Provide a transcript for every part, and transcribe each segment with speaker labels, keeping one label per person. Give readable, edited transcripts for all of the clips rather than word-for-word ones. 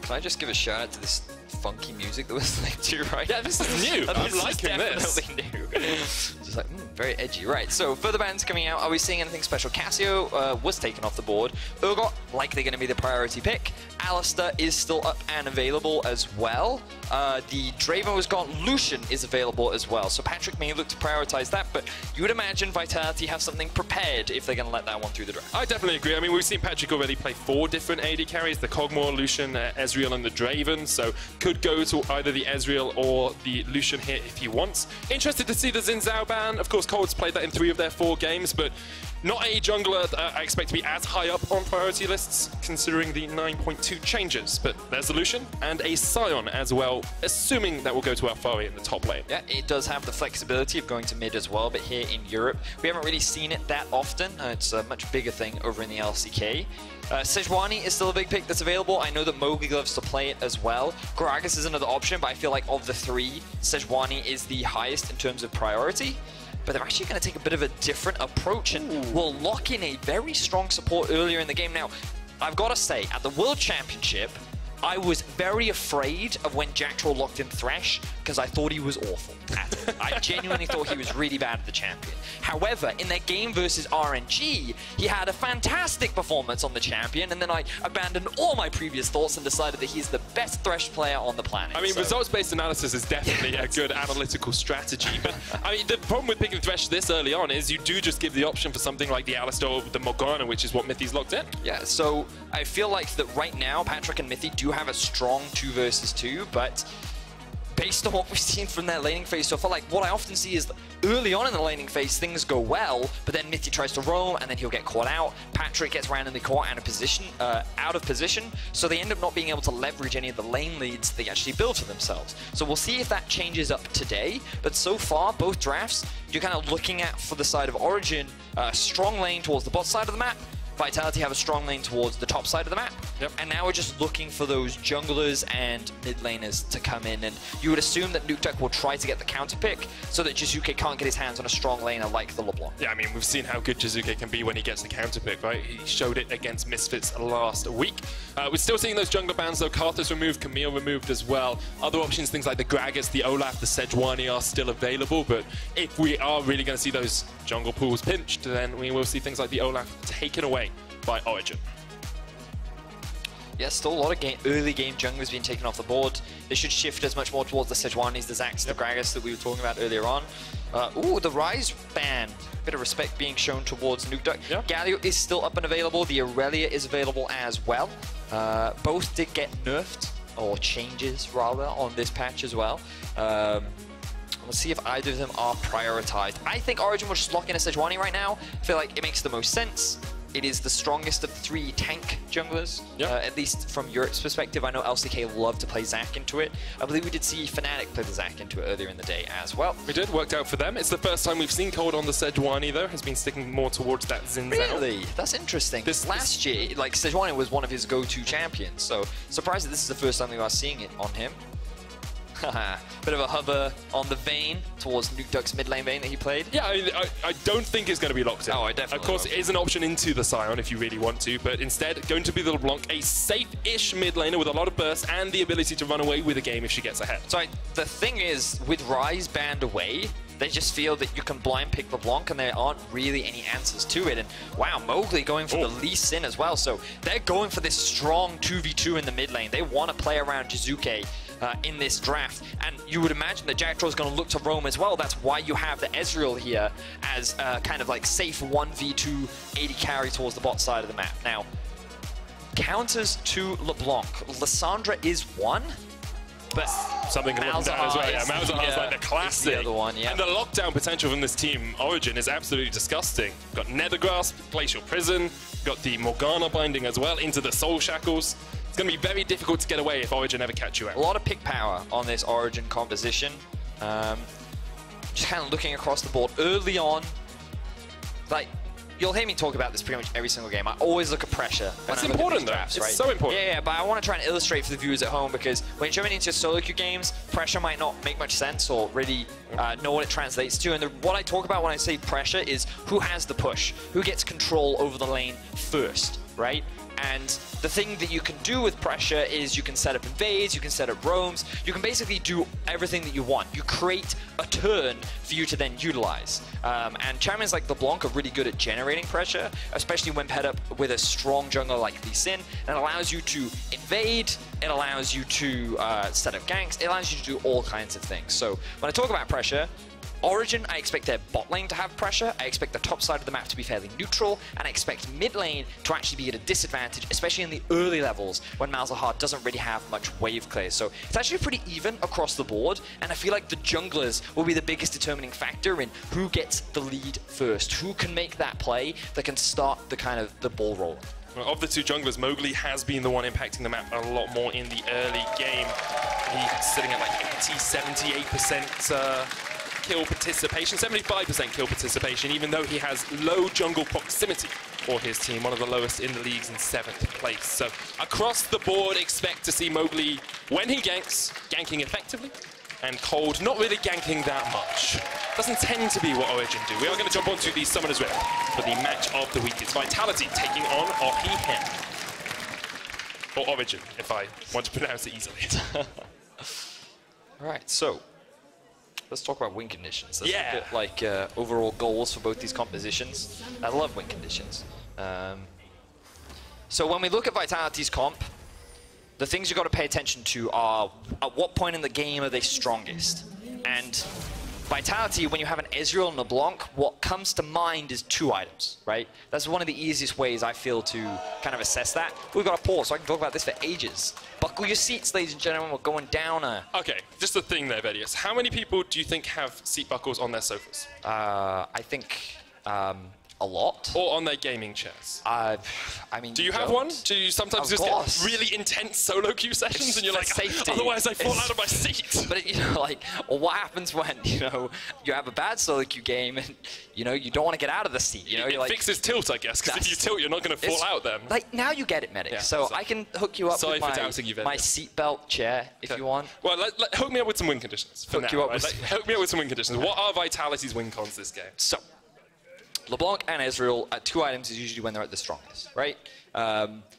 Speaker 1: Can I just give a shout out to this funky music that was linked to right?
Speaker 2: Yeah, this is new. I'm liking this.
Speaker 1: Definitely new. Just like, very edgy. Right, so further bans coming out. Are we seeing anything special? Cassio was taken off the board. Urgot, likely going to be the priority pick. Alistair is still up and available as well. The Draven was gone. Lucian is available as well. So Patrik may look to prioritize that, but you would imagine Vitality have something prepared if they're going to let that one through the draft.
Speaker 2: I definitely agree. I mean, we've seen Patrik already play 4 different AD carries, the Kog'Maw, Lucian, Ezreal, and the Draven, so could go to either the Ezreal or the Lucian here if he wants. Interested to see the Xin Zhao ban. Of course, Kold's played that in 3 of their 4 games, but not a jungler I expect to be as high up on priority lists, considering the 9.2 changes. But there's a Lucian and a Sion as well, assuming that will go to Alphari in the top lane.
Speaker 1: Yeah, it does have the flexibility of going to mid as well, but here in Europe, we haven't really seen it that often. It's a much bigger thing over in the LCK. Sejuani is still a big pick that's available. I know that Mowgli loves to play it as well. Gragas is another option, but I feel like of the 3, Sejuani is the highest in terms of priority. But they're actually going to take a bit of a different approach and will lock in a very strong support earlier in the game. Now, I've got to say, at the World Championship, I was very afraid of when Jactroll locked in Thresh because I thought he was awful at it. I genuinely thought he was really bad at the champion. However, in their game versus RNG, he had a fantastic performance on the champion, and then I abandoned all my previous thoughts and decided that he's the best Thresh player on the planet.
Speaker 2: I mean, results-based analysis is definitely a good analytical strategy, but I mean, the problem with picking Thresh this early on is you do just give the option for something like the Alistair or the Morgana, which is what Mithy's locked in.
Speaker 1: Yeah, so I feel like that right now, Patrik and Mithy do have a strong 2 versus 2, but based on what we've seen from their laning phase so far, like what I often see is early on in the laning phase, things go well, but then Mithy tries to roam and then he'll get caught out. Patrik gets randomly caught out of position, so they end up not being able to leverage any of the lane leads they actually build for themselves. So we'll see if that changes up today, but so far, both drafts, you're kind of looking at, for the side of Origen, strong lane towards the bot side of the map, Vitality have a strong lane towards the top side of the map.
Speaker 2: Yep. And
Speaker 1: now we're just looking for those junglers and mid laners to come in. And you would assume that Nukeduck will try to get the counter pick so that Jiizuke can't get his hands on a strong laner like the LeBlanc.
Speaker 2: Yeah, I mean, we've seen how good Jiizuke can be when he gets the counter pick, right? He showed it against Misfits last week. We're still seeing those jungler bans, though. Karthus removed, Camille removed as well. Other options, things like the Gragas, the Olaf, the Sejuani are still available. But if we are really going to see those jungle pools pinched, then we will see things like the Olaf taken away by Origen.
Speaker 1: Yeah, still a lot of early game junglers being taken off the board. They should shift as much more towards the Sejuanis, the Zacs, the Gragas that we were talking about earlier on. Ooh, the Rise ban. Bit of respect being shown towards Nukeduck. Yep. Galio is still up and available. The Aurelia is available as well. Both did get nerfed, or changes rather, on this patch as well. Let's see if either of them are prioritized. I think Origen will just lock in a Sejuani right now. I feel like it makes the most sense. It is the strongest of the 3 tank junglers, at least from Europe's perspective. I know LCK love to play Zac into it. I believe we did see Fnatic play the Zac into it earlier in the day as well.
Speaker 2: We did, worked out for them. It's the first time we've seen Kold on the Sejuani, though. Has been sticking more towards that Xin Zhao.
Speaker 1: Really? That's interesting. Last year, like, Sejuani was one of his go-to champions, so surprised that this is the first time we are seeing it on him. Bit of a hover on the Vayne towards Nukeduck's mid lane Vayne that he played.
Speaker 2: Yeah, I don't think it's going to be locked in.
Speaker 1: Oh, I definitely.
Speaker 2: Of course, it is an option into the Sion if you really want to, but instead, going to be the LeBlanc, a safe-ish mid laner with a lot of burst and the ability to run away with a game if she gets ahead.
Speaker 1: So the thing is, with Rise banned away, they just feel that you can blind pick LeBlanc and there aren't really any answers to it. And wow, Mowgli going for the Lee Sin as well. So they're going for this strong 2v2 in the mid lane. They want to play around Jiizuke in this draft. And you would imagine that Jactroll is going to look to roam as well. That's why you have the Ezreal here as kind of like safe 1v2 AD carry towards the bot side of the map. Now, counters to LeBlanc. Lissandra is one. But
Speaker 2: something can look down as well. Yeah, Malzahar's like the classic.
Speaker 1: The other one, yeah.
Speaker 2: And the lockdown potential from this team, Origen, is absolutely disgusting. Got Nether Grasp, Glacial Prison, got the Morgana binding as well into the Soul Shackles. It's going to be very difficult to get away if Origen ever catch you out.
Speaker 1: A lot of pick power on this Origen composition. Just kind of looking across the board early on, like, you'll hear me talk about this pretty much every single game. I always look at pressure.
Speaker 2: That's important, though.
Speaker 1: Drafts,
Speaker 2: it's so important.
Speaker 1: Yeah, but I want to try and illustrate for the viewers at home, because when you're jumping into solo queue games, pressure might not make much sense or really know what it translates to. And what I talk about when I say pressure is who has the push, who gets control over the lane first. right? And the thing that you can do with pressure is you can set up invades, you can set up roams, you can basically do everything that you want. You create a turn for you to then utilize. And champions like LeBlanc are really good at generating pressure, especially when paired up with a strong jungler like Lucian. And it allows you to invade, it allows you to set up ganks, it allows you to do all kinds of things. So when I talk about pressure, Origen, I expect their bot lane to have pressure, I expect the top side of the map to be fairly neutral, and I expect mid lane to actually be at a disadvantage, especially in the early levels when Malzahar doesn't really have much wave clear. So it's actually pretty even across the board, and I feel like the junglers will be the biggest determining factor in who gets the lead first, who can make that play that can start the ball rolling.
Speaker 2: Well, of the two junglers, Mowgli has been the one impacting the map a lot more in the early game. He's sitting at like 78% kill participation, 75% kill participation, even though he has low jungle proximity for his team, one of the lowest in the leagues in 7th place. So across the board, expect to see Mowgli, when he ganks, ganking effectively, and Kold not really ganking that much. Doesn't tend to be what Origen do. We are going to jump onto the Summoners Rift for the match of the week. It's Vitality taking on Origen. Or Origen, if I want to pronounce it easily.
Speaker 1: All right, so let's talk about win conditions. Let's
Speaker 2: Yeah.
Speaker 1: look at like overall goals for both these compositions. I love win conditions. So when we look at Vitality's comp, the things you've got to pay attention to are at what point in the game are they strongest. And Vitality, when you have an Ezreal and LeBlanc, what comes to mind is 2 items, right? That's one of the easiest ways I feel to kind of assess that. We've got a pause, so I can talk about this for ages. Buckle your seats, ladies and gentlemen, we're going down
Speaker 2: Okay, just a thing there, Vedius. How many people do you think have seat buckles on their sofas?
Speaker 1: I think a lot.
Speaker 2: Or on their gaming chairs?
Speaker 1: I mean,
Speaker 2: Do you have one? Do you sometimes
Speaker 1: Of
Speaker 2: just
Speaker 1: course.
Speaker 2: get really intense solo queue sessions and you're
Speaker 1: for
Speaker 2: like,
Speaker 1: safety.
Speaker 2: otherwise I fall out of my seat?
Speaker 1: But you know, like, well, what happens when you have a bad solo queue game and you don't want to get out of the seat? You're
Speaker 2: it
Speaker 1: like,
Speaker 2: fixes tilt, I guess, because if you tilt, you're not going to fall out then.
Speaker 1: Like now you get it, medic.
Speaker 2: Yeah,
Speaker 1: so
Speaker 2: so-
Speaker 1: I can hook you up
Speaker 2: Sorry
Speaker 1: with
Speaker 2: for doubting you,
Speaker 1: my
Speaker 2: Vedius.
Speaker 1: seatbelt chair if you want.
Speaker 2: Well, hook me up with some win conditions for
Speaker 1: Hook
Speaker 2: now.
Speaker 1: you up
Speaker 2: right?
Speaker 1: with-
Speaker 2: Hook me up with some win conditions. What are Vitality's win cons this game?
Speaker 1: So, LeBlanc and Ezreal at 2 items is usually when they're at the strongest, right?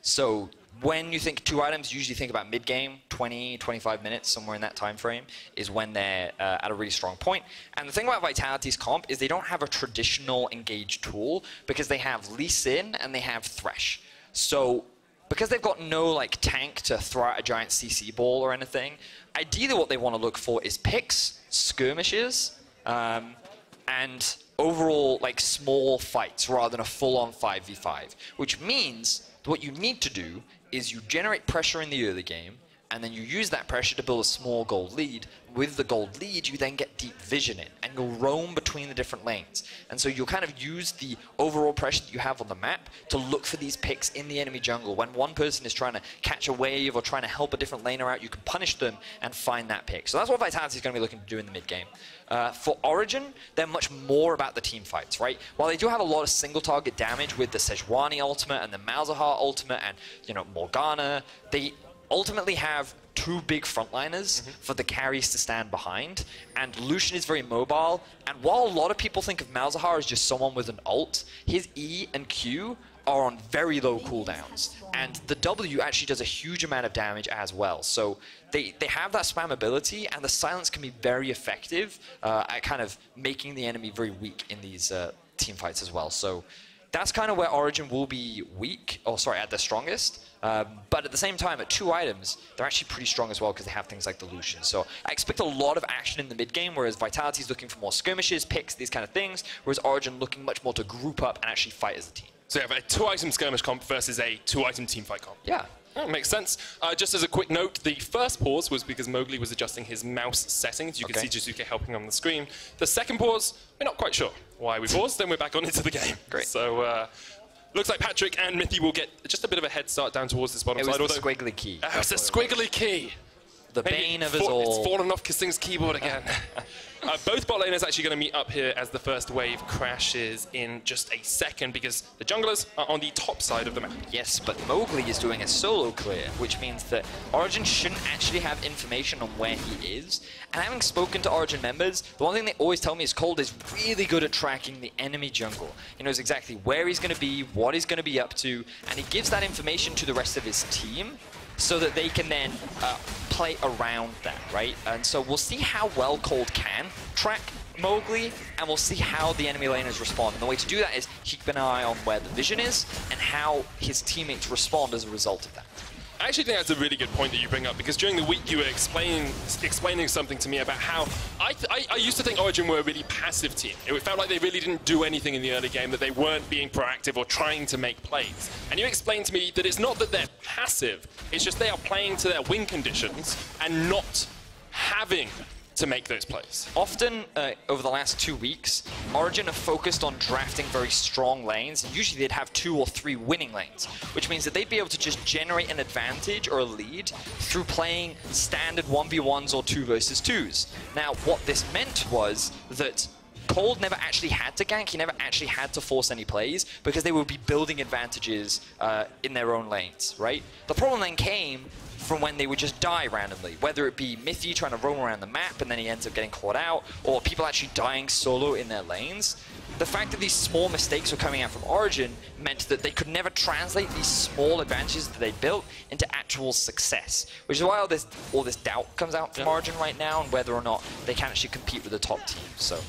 Speaker 1: So when you think 2 items, you usually think about mid-game, 20, 25 minutes, somewhere in that time frame, is when they're at a really strong point. And the thing about Vitality's comp is they don't have a traditional engage tool because they have Lucian and they have Thresh. So because they've got no like tank to throw out a giant CC ball or anything, ideally what they want to look for is picks, skirmishes, and overall like small fights rather than a full-on 5v5, which means what you need to do is you generate pressure in the early game and then you use that pressure to build a small gold lead. With the gold lead, you then get deep vision in and you'll roam between the different lanes. And so you'll kind of use the overall pressure that you have on the map to look for these picks in the enemy jungle. When one person is trying to catch a wave or trying to help a different laner out, you can punish them and find that pick. So that's what Vitality is going to be looking to do in the mid game. For Origen, they're much more about the team fights, right? While they do have a lot of single target damage with the Sejuani ultimate and the Malzahar ultimate and, Morgana, they ultimately have 2 big frontliners for the carries to stand behind, and Lucian is very mobile, and while a lot of people think of Malzahar as just someone with an ult, his E and Q are on very low cooldowns, and the W actually does a huge amount of damage as well. So they have that spam ability, and the silence can be very effective at kind of making the enemy very weak in these team fights as well. So that's kind of where Origen will be weak, at their strongest. But at the same time, at 2 items, they're actually pretty strong as well because they have things like the Lucian. So I expect a lot of action in the mid game, whereas Vitality's looking for more skirmishes, picks, these kind of things, whereas Origen looking much more to group up and actually fight as a team.
Speaker 2: So you have a 2-item skirmish comp versus a 2-item team fight comp.
Speaker 1: Yeah.
Speaker 2: That makes sense. Just as a quick note, the first pause was because Mowgli was adjusting his mouse settings. You can see Jiizuke helping on the screen. The second pause, we're not quite sure why we paused, then we're back on into the game.
Speaker 1: Great.
Speaker 2: So looks like Patrik and Mithy will get just a bit of a head start down towards this bottom side.
Speaker 1: It was the squiggly key.
Speaker 2: It's the squiggly key.
Speaker 1: The bane of us all.
Speaker 2: It's fallen off Kissing's keyboard again. Both bot laners actually going to meet up here as the first wave crashes in just a second because the junglers are on the top side of the map.
Speaker 1: Yes, but Mowgli is doing a solo clear, which means that Origen shouldn't actually have information on where he is. And having spoken to Origen members, the one thing they always tell me is Kold is really good at tracking the enemy jungle. He knows exactly where he's going to be, what he's going to be up to, and he gives that information to the rest of his team so that they can then play around that, right? And so we'll see how well Kold can track Mowgli, and we'll see how the enemy laners respond. And the way to do that is keep an eye on where the vision is and how his teammates respond as a result of that.
Speaker 2: I actually think that's a really good point that you bring up, because during the week you were explaining something to me about how I used to think Origen were a really passive team. It felt like they really didn't do anything in the early game, that they weren't being proactive or trying to make plays. And you explained to me that it's not that they're passive, it's just they are playing to their win conditions and not having to make those plays.
Speaker 1: Often, over the last 2 weeks, Origen have focused on drafting very strong lanes, and usually they'd have 2 or 3 winning lanes, which means that they'd be able to just generate an advantage or a lead through playing standard 1v1s or 2 versus 2s. Now, what this meant was that Kold never actually had to gank, he never actually had to force any plays, because they would be building advantages in their own lanes, right? The problem then came from when they would just die randomly, whether it be Mithy trying to roam around the map and then he ends up getting caught out, or people actually dying solo in their lanes. The fact that these small mistakes were coming out from Origen meant that they could never translate these small advantages that they built into actual success, which is why all this doubt comes out from Origen right now on whether or not they can actually compete with the top team. So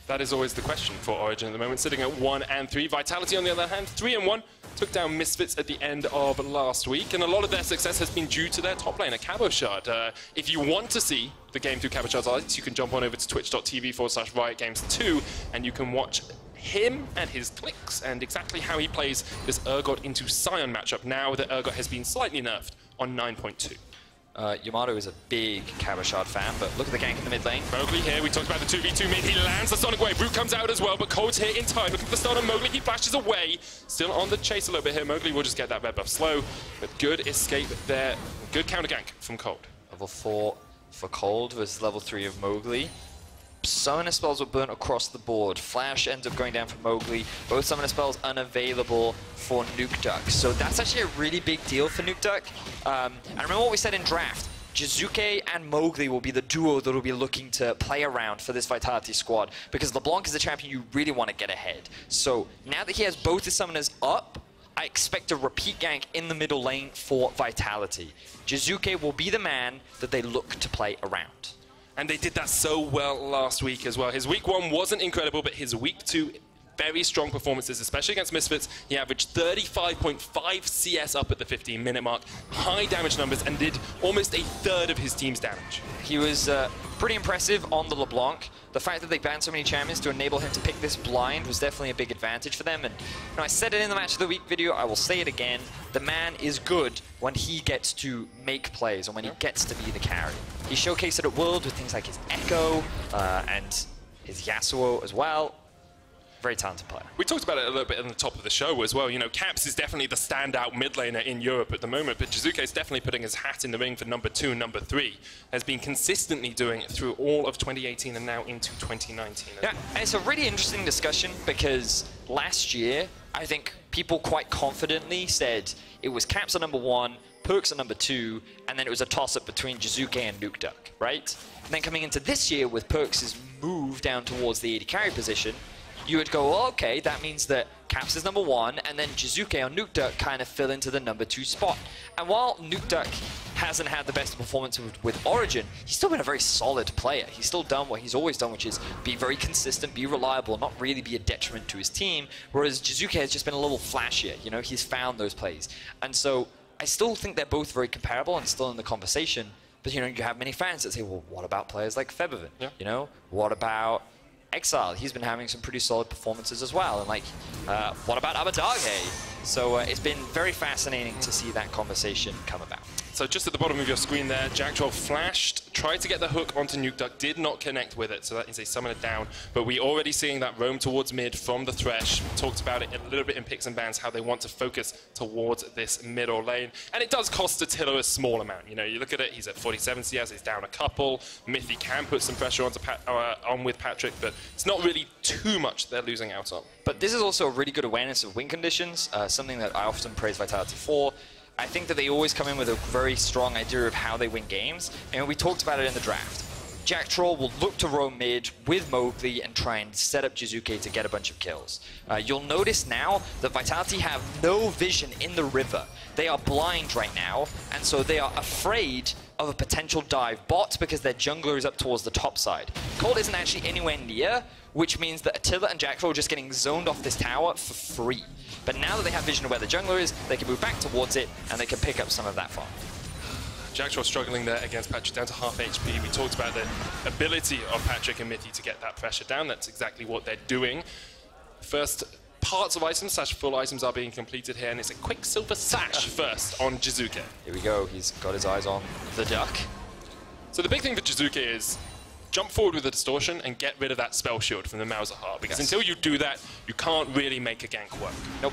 Speaker 2: that is always the question for Origen at the moment, sitting at 1 and 3. Vitality, on the other hand, 3 and 1. Took down Misfits at the end of last week, and a lot of their success has been due to their top laner, Cabochard. If you want to see the game through Cabochard's eyes, you can jump on over to twitch.tv/RiotGames2, and you can watch him and his clicks and exactly how he plays this Urgot into Sion matchup now that Urgot has been slightly nerfed on 9.2.
Speaker 1: Yamato is a big Cabochard fan, but look at the gank in the mid lane.
Speaker 2: Mowgli here, we talked about the 2v2 mid, he lands the Sonic Wave, Root comes out as well, but Kold's here in time, looking for the start on Mowgli, he flashes away, still on the chase a little bit here. Mowgli will just get that red buff slow, but good escape there, good counter gank from Kold.
Speaker 1: Level 4 for Kold versus level 3 of Mowgli. Summoner spells were burnt across the board. Flash ends up going down for Mowgli. Both summoner spells unavailable for Nukeduck. So that's actually a really big deal for Nukeduck. And remember what we said in draft. Jiizuke and Mowgli will be the duo that will be looking to play around for this Vitality squad, because LeBlanc is a champion you really want to get ahead. So now that he has both his summoners up, I expect a repeat gank in the middle lane for Vitality. Jiizuke will be the man that they look to play around.
Speaker 2: And they did that so well last week as well. His week 1 wasn't incredible, but his week 2, very strong performances, especially against Misfits. He averaged 35.5 CS up at the 15-minute mark, high damage numbers, and did almost a third of his team's damage.
Speaker 1: He was pretty impressive on the LeBlanc. The fact that they banned so many champions to enable him to pick this blind was definitely a big advantage for them. And you know, I said it in the Match of the Week video, I will say it again. The man is good when he gets to make plays and when he gets to be the carry. He showcased it at World with things like his Echo and his Yasuo as well. Very talented player.
Speaker 2: We talked about it a little bit on the top of the show as well. You know, Caps is definitely the standout mid laner in Europe at the moment, but Jiizuke is definitely putting his hat in the ring for number 2 and number 3. Has been consistently doing it through all of 2018 and now into 2019.
Speaker 1: Yeah, and it's a really interesting discussion, because last year, I think people quite confidently said it was Caps at number 1, Perks at number 2, and then it was a toss-up between Jiizuke and Nukeduck, right? And then coming into this year with Perks' move down towards the AD carry position, you would go, well, okay, that means that Caps is number 1, and then Jiizuke or Nukeduck kind of fill into the number 2 spot. And while Nukeduck hasn't had the best performance with Origen, he's still been a very solid player. He's still done what he's always done, which is be very consistent, be reliable, not really be a detriment to his team, whereas Jiizuke has just been a little flashier. You know, he's found those plays. And so I still think they're both very comparable and still in the conversation, but you know, you have many fans that say, well, what about players like Febiven?
Speaker 2: Yeah.
Speaker 1: You know, what about Exile? He's been having some pretty solid performances as well. And like, what about Abadage? So it's been very fascinating to see that conversation come about.
Speaker 2: So just at the bottom of your screen there, Jactroll flashed, tried to get the hook onto Nukeduck, did not connect with it, so that is a summoner down. But we're already seeing that roam towards mid from the Thresh. We talked about it a little bit in picks and bans, how they want to focus towards this middle lane. And it does cost Attila a small amount. You know, you look at it, he's at 47 CS, he's down a couple. Mithy can put some pressure on with Patrik, but it's not really too much they're losing out on.
Speaker 1: But this is also a really good awareness of win conditions, something that I often praise Vitality for. I think that they always come in with a very strong idea of how they win games, and we talked about it in the draft. Jactroll will look to roam mid with Mowgli and try and set up Jiizuke to get a bunch of kills. You'll notice now that Vitality have no vision in the river. They are blind right now, and so they are afraid of a potential dive bot because their jungler is up towards the top side. Kold isn't actually anywhere near, which means that Attila and Jactroll are just getting zoned off this tower for free. But now that they have vision of where the jungler is, they can move back towards it, and they can pick up some of that farm.
Speaker 2: Jactroll struggling there against Patrik, down to half HP. We talked about the ability of Patrik and Mithy to get that pressure down. That's exactly what they're doing. First parts of items / full items are being completed here, and it's a quick silver sash first on Jiizuke.
Speaker 1: Here we go, he's got his eyes on the duck.
Speaker 2: So the big thing for Jiizuke is jump forward with the distortion and get rid of that spell shield from the Malzahar, because until you do that, you can't really make a gank work.
Speaker 1: Nope.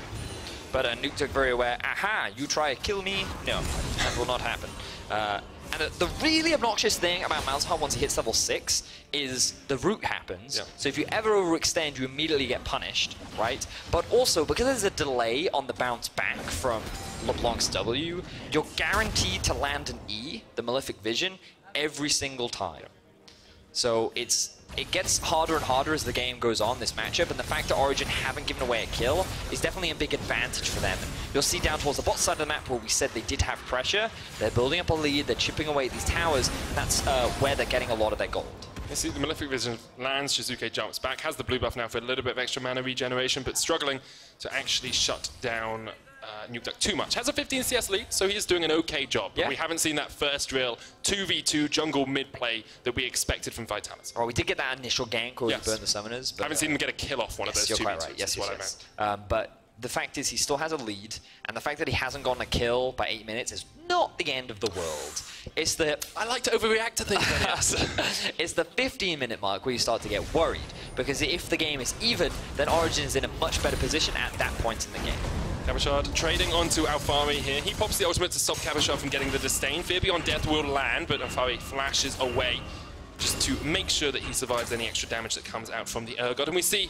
Speaker 1: But Nukeduck very aware, aha, you try to kill me? No, that will not happen. And the really obnoxious thing about Malzahar once he hits level 6 is the root happens. Yeah. So if you ever overextend, you immediately get punished, right? But also, because there's a delay on the bounce back from LeBlanc's W, you're guaranteed to land an E, the Malefic Vision, every single time. So it gets harder and harder as the game goes on, this matchup, and the fact that Origen haven't given away a kill is definitely a big advantage for them. And you'll see down towards the bot side of the map where we said they did have pressure, they're building up a lead, they're chipping away at these towers, and that's where they're getting a lot of their gold.
Speaker 2: You see the Malefic Vision lands, Jiizuke jumps back, has the blue buff now for a little bit of extra mana regeneration, but struggling to actually shut down Nukeduck too much. Has a 15 CS lead, so he is doing an okay job. But we haven't seen that first real 2v2 jungle mid play that we expected from Vitality.
Speaker 1: Well, we did get that initial gank where we burned the summoners. But,
Speaker 2: I haven't seen him get a kill off one of those 2v2s.
Speaker 1: Right. Yes, but the fact is he still has a lead, and the fact that he hasn't gotten a kill by 8 minutes is not the end of the world. It's the...
Speaker 2: I like to overreact to things.
Speaker 1: It's the 15-minute mark where you start to get worried, because if the game is even, then Origen is in a much better position at that point in the game.
Speaker 2: Cabochard trading onto Alphari here. He pops the ultimate to stop Cabochard from getting the disdain. Fear Beyond Death will land, but Alphari flashes away just to make sure that he survives any extra damage that comes out from the Urgot. And we see,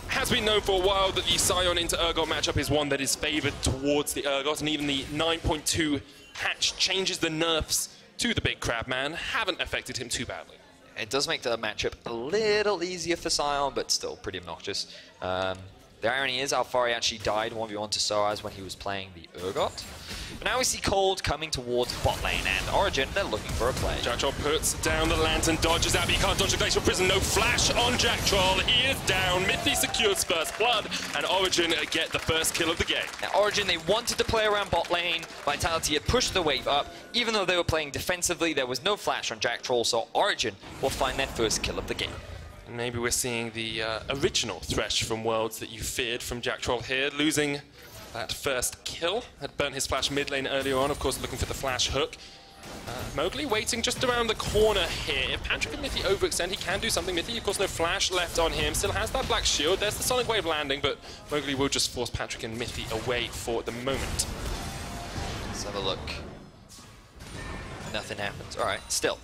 Speaker 2: has been known for a while that the Sion into Urgot matchup is one that is favored towards the Urgot, and even the 9.2 patch changes the nerfs to the big crab man haven't affected him too badly.
Speaker 1: It does make the matchup a little easier for Sion, but still pretty obnoxious. The irony is Alphari actually died 1v1 to Soaz when he was playing the Urgot. But now we see Kold coming towards bot lane, and Origen, they're looking for a play.
Speaker 2: Jactroll puts down the lantern, dodges out, but he can't dodge the Glacial Prison. No flash on Jactroll. He is down. Mithy secures first blood, and Origen get the first kill of the game.
Speaker 1: Now Origen, they wanted to play around bot lane. Vitality had pushed the wave up. Even though they were playing defensively, there was no flash on Jactroll, so Origen will find their first kill of the game.
Speaker 2: Maybe we're seeing the original Thresh from Worlds that you feared from Jactroll here, losing that first kill. Had burnt his flash mid lane earlier on, of course looking for the flash hook. Mowgli waiting just around the corner here. If Patrik and Mithy overextend, he can do something. Mithy, of course, no flash left on him. Still has that black shield. There's the Sonic Wave landing, but Mowgli will just force Patrik and Mithy away for the moment.
Speaker 1: Let's have a look. Nothing happens. All right, still.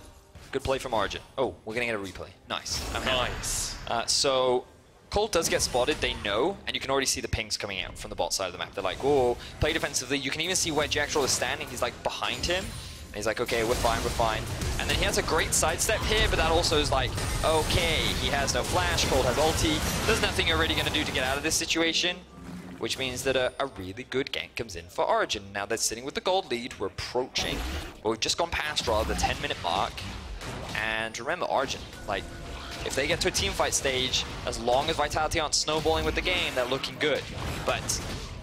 Speaker 1: Good play from Origen. Oh, we're going to get a replay. Nice.
Speaker 2: Nice.
Speaker 1: So, Kold does get spotted, they know, and you can already see the pings coming out from the bot side of the map. They're like, whoa, play defensively. You can even see where Jactroll is standing. He's like behind him. And he's like, okay, we're fine, we're fine. And then he has a great sidestep here, but that also is like, okay, he has no flash, Kold has ulti. There's nothing you're really going to do to get out of this situation, which means that a really good gank comes in for Origen. Now they're sitting with the gold lead. We're approaching, well, we've just gone past rather the 10-minute mark. And remember, Origen, like, if they get to a teamfight stage, as long as Vitality aren't snowballing with the game, they're looking good. But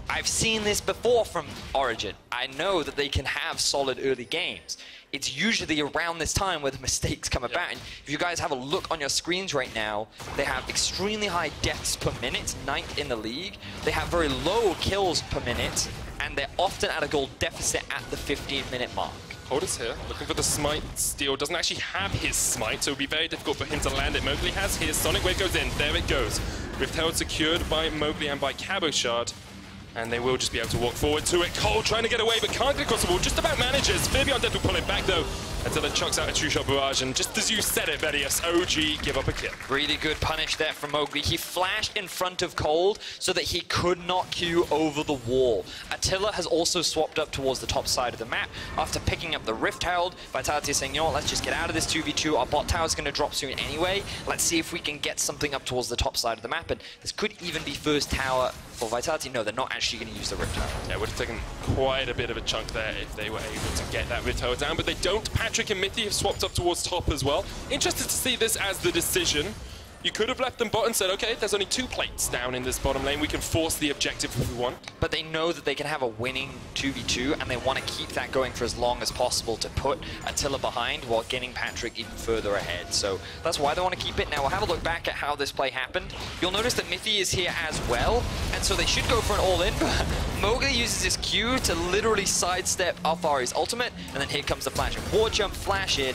Speaker 1: I've seen this before from Origen. I know that they can have solid early games. It's usually around this time where the mistakes come about. And if you guys have a look on your screens right now, they have extremely high deaths per minute, 9th in the league. They have very low kills per minute, and they're often at a gold deficit at the 15-minute mark.
Speaker 2: Kold is here, looking for the smite. Steel doesn't actually have his smite, so it would be very difficult for him to land it. Mowgli has his. Sonic Wave goes in. There it goes. Rift Herald secured by Mowgli and by Cabochard. And they will just be able to walk forward to it. Kold trying to get away, but can't get across the wall. Just about manages. Fear Beyond Death will pull it back, though. Attila chucks out a two-shot barrage, and just as you said it, Vedius, OG give up a kill.
Speaker 1: Really good punish there from Mowgli. He flashed in front of Kold so that he could not queue over the wall. Attila has also swapped up towards the top side of the map after picking up the Rift Herald. Vitality is saying, you know what, let's just get out of this 2v2. Our bot tower is going to drop soon anyway. Let's see if we can get something up towards the top side of the map. And this could even be first tower for Vitality. No, they're not actually going to use the Rift Herald.
Speaker 2: Yeah, it would have taken quite a bit of a chunk there if they were able to get that Rift Herald down, but they don't. Patrik and Mithy have swapped up towards top as well. Interested to see this as the decision. You could have left them bot and said, okay, there's only 2 plates down in this bottom lane. We can force the objective if we want.
Speaker 1: But they know that they can have a winning 2v2, and they want to keep that going for as long as possible to put Attila behind while getting Patrik even further ahead. So that's why they want to keep it. Now we'll have a look back at how this play happened. You'll notice that Mithy is here as well, and so they should go for an all-in, but Mowgli uses his Q to literally sidestep Alphari's ultimate, and then here comes the flash. Ward jump, flash in.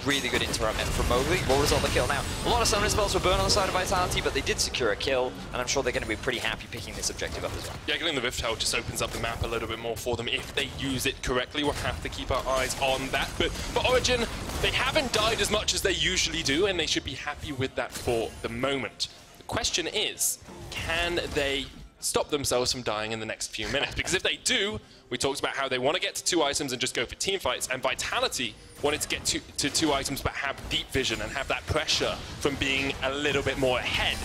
Speaker 1: Really good interrupt from Mowgli. Will result the kill now. A lot of summoning spells were burned on the side of Vitality, but they did secure a kill, and I'm sure they're going to be pretty happy picking this objective up as well.
Speaker 2: Yeah, getting the Rift Herald just opens up the map a little bit more for them if they use it correctly. We'll have to keep our eyes on that. But for Origen, they haven't died as much as they usually do, and they should be happy with that for the moment. The question is, can they stop themselves from dying in the next few minutes? Because if they do, we talked about how they want to get to 2 items and just go for team fights, and Vitality wanted to get to 2 items but have deep vision and have that pressure from being a little bit more ahead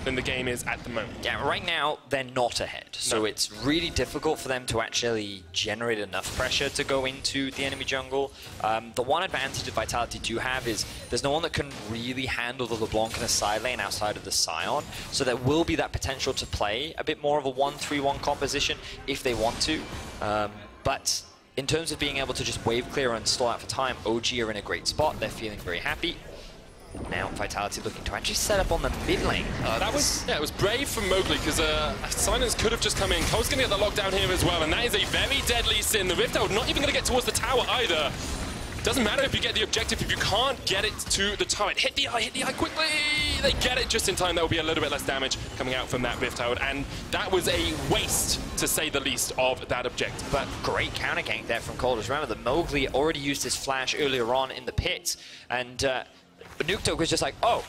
Speaker 2: than the game is at the moment.
Speaker 1: Yeah, right now they're not ahead, so it's really difficult for them to actually generate enough pressure to go into the enemy jungle. The one advantage that Vitality do have is there's no one that can really handle the LeBlanc in a side lane outside of the Sion, so there will be that potential to play a bit more of a 1-3-1 composition if they want to. But in terms of being able to just wave clear and stall out for time, OG are in a great spot. They're feeling very happy. Now Vitality looking to actually set up on the mid lane.
Speaker 2: It was brave from Mowgli, because Silence could have just come in. Cold's going to get the lockdown here as well, and that is a very deadly sin. The Rift Herald not even going to get towards the tower either. Doesn't matter if you get the objective, if you can't get it to the turret. Hit the eye quickly! They get it just in time. There will be a little bit less damage coming out from that Rift Herald, and that was a waste, to say the least, of that objective.
Speaker 1: But great counter gank there from Kold. Remember that Mowgli already used his flash earlier on in the pit, and Nukeduck was just like, oh,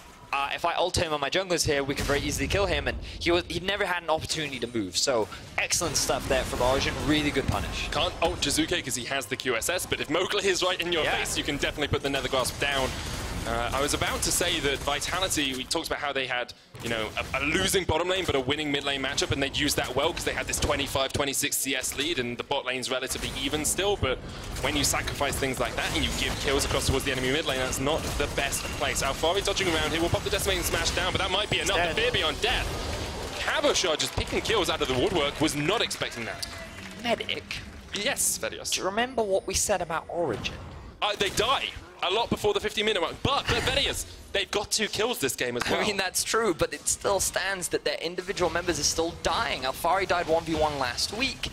Speaker 1: if I ult him and my junglers here, we can very easily kill him, and he'd never had an opportunity to move. So excellent stuff there from Origen, really good punish.
Speaker 2: Can't ult Jiizuke because he has the QSS, but if Mowgli is right in your face, you can definitely put the Nether Grasp down. I was about to say that Vitality, we talked about how they had, you know, a losing bottom lane but a winning mid lane matchup, and they'd used that well because they had this 25-26 CS lead and the bot lane's relatively even still, but when you sacrifice things like that and you give kills across towards the enemy mid lane, that's not the best place. Alphari dodging around here, will pop the Decimating Smash down, but that might be enough. The Fear Beyond Death. Cabochard just picking kills out of the woodwork, was not expecting that.
Speaker 1: Medic.
Speaker 2: Yes, Vedius.
Speaker 1: Do you remember what we said about Origen?
Speaker 2: They die a lot before the 15-minute mark, but Vedius, they've got 2 kills this game as well.
Speaker 1: I mean, that's true, but it still stands that their individual members are still dying. Alphari died 1v1 last week.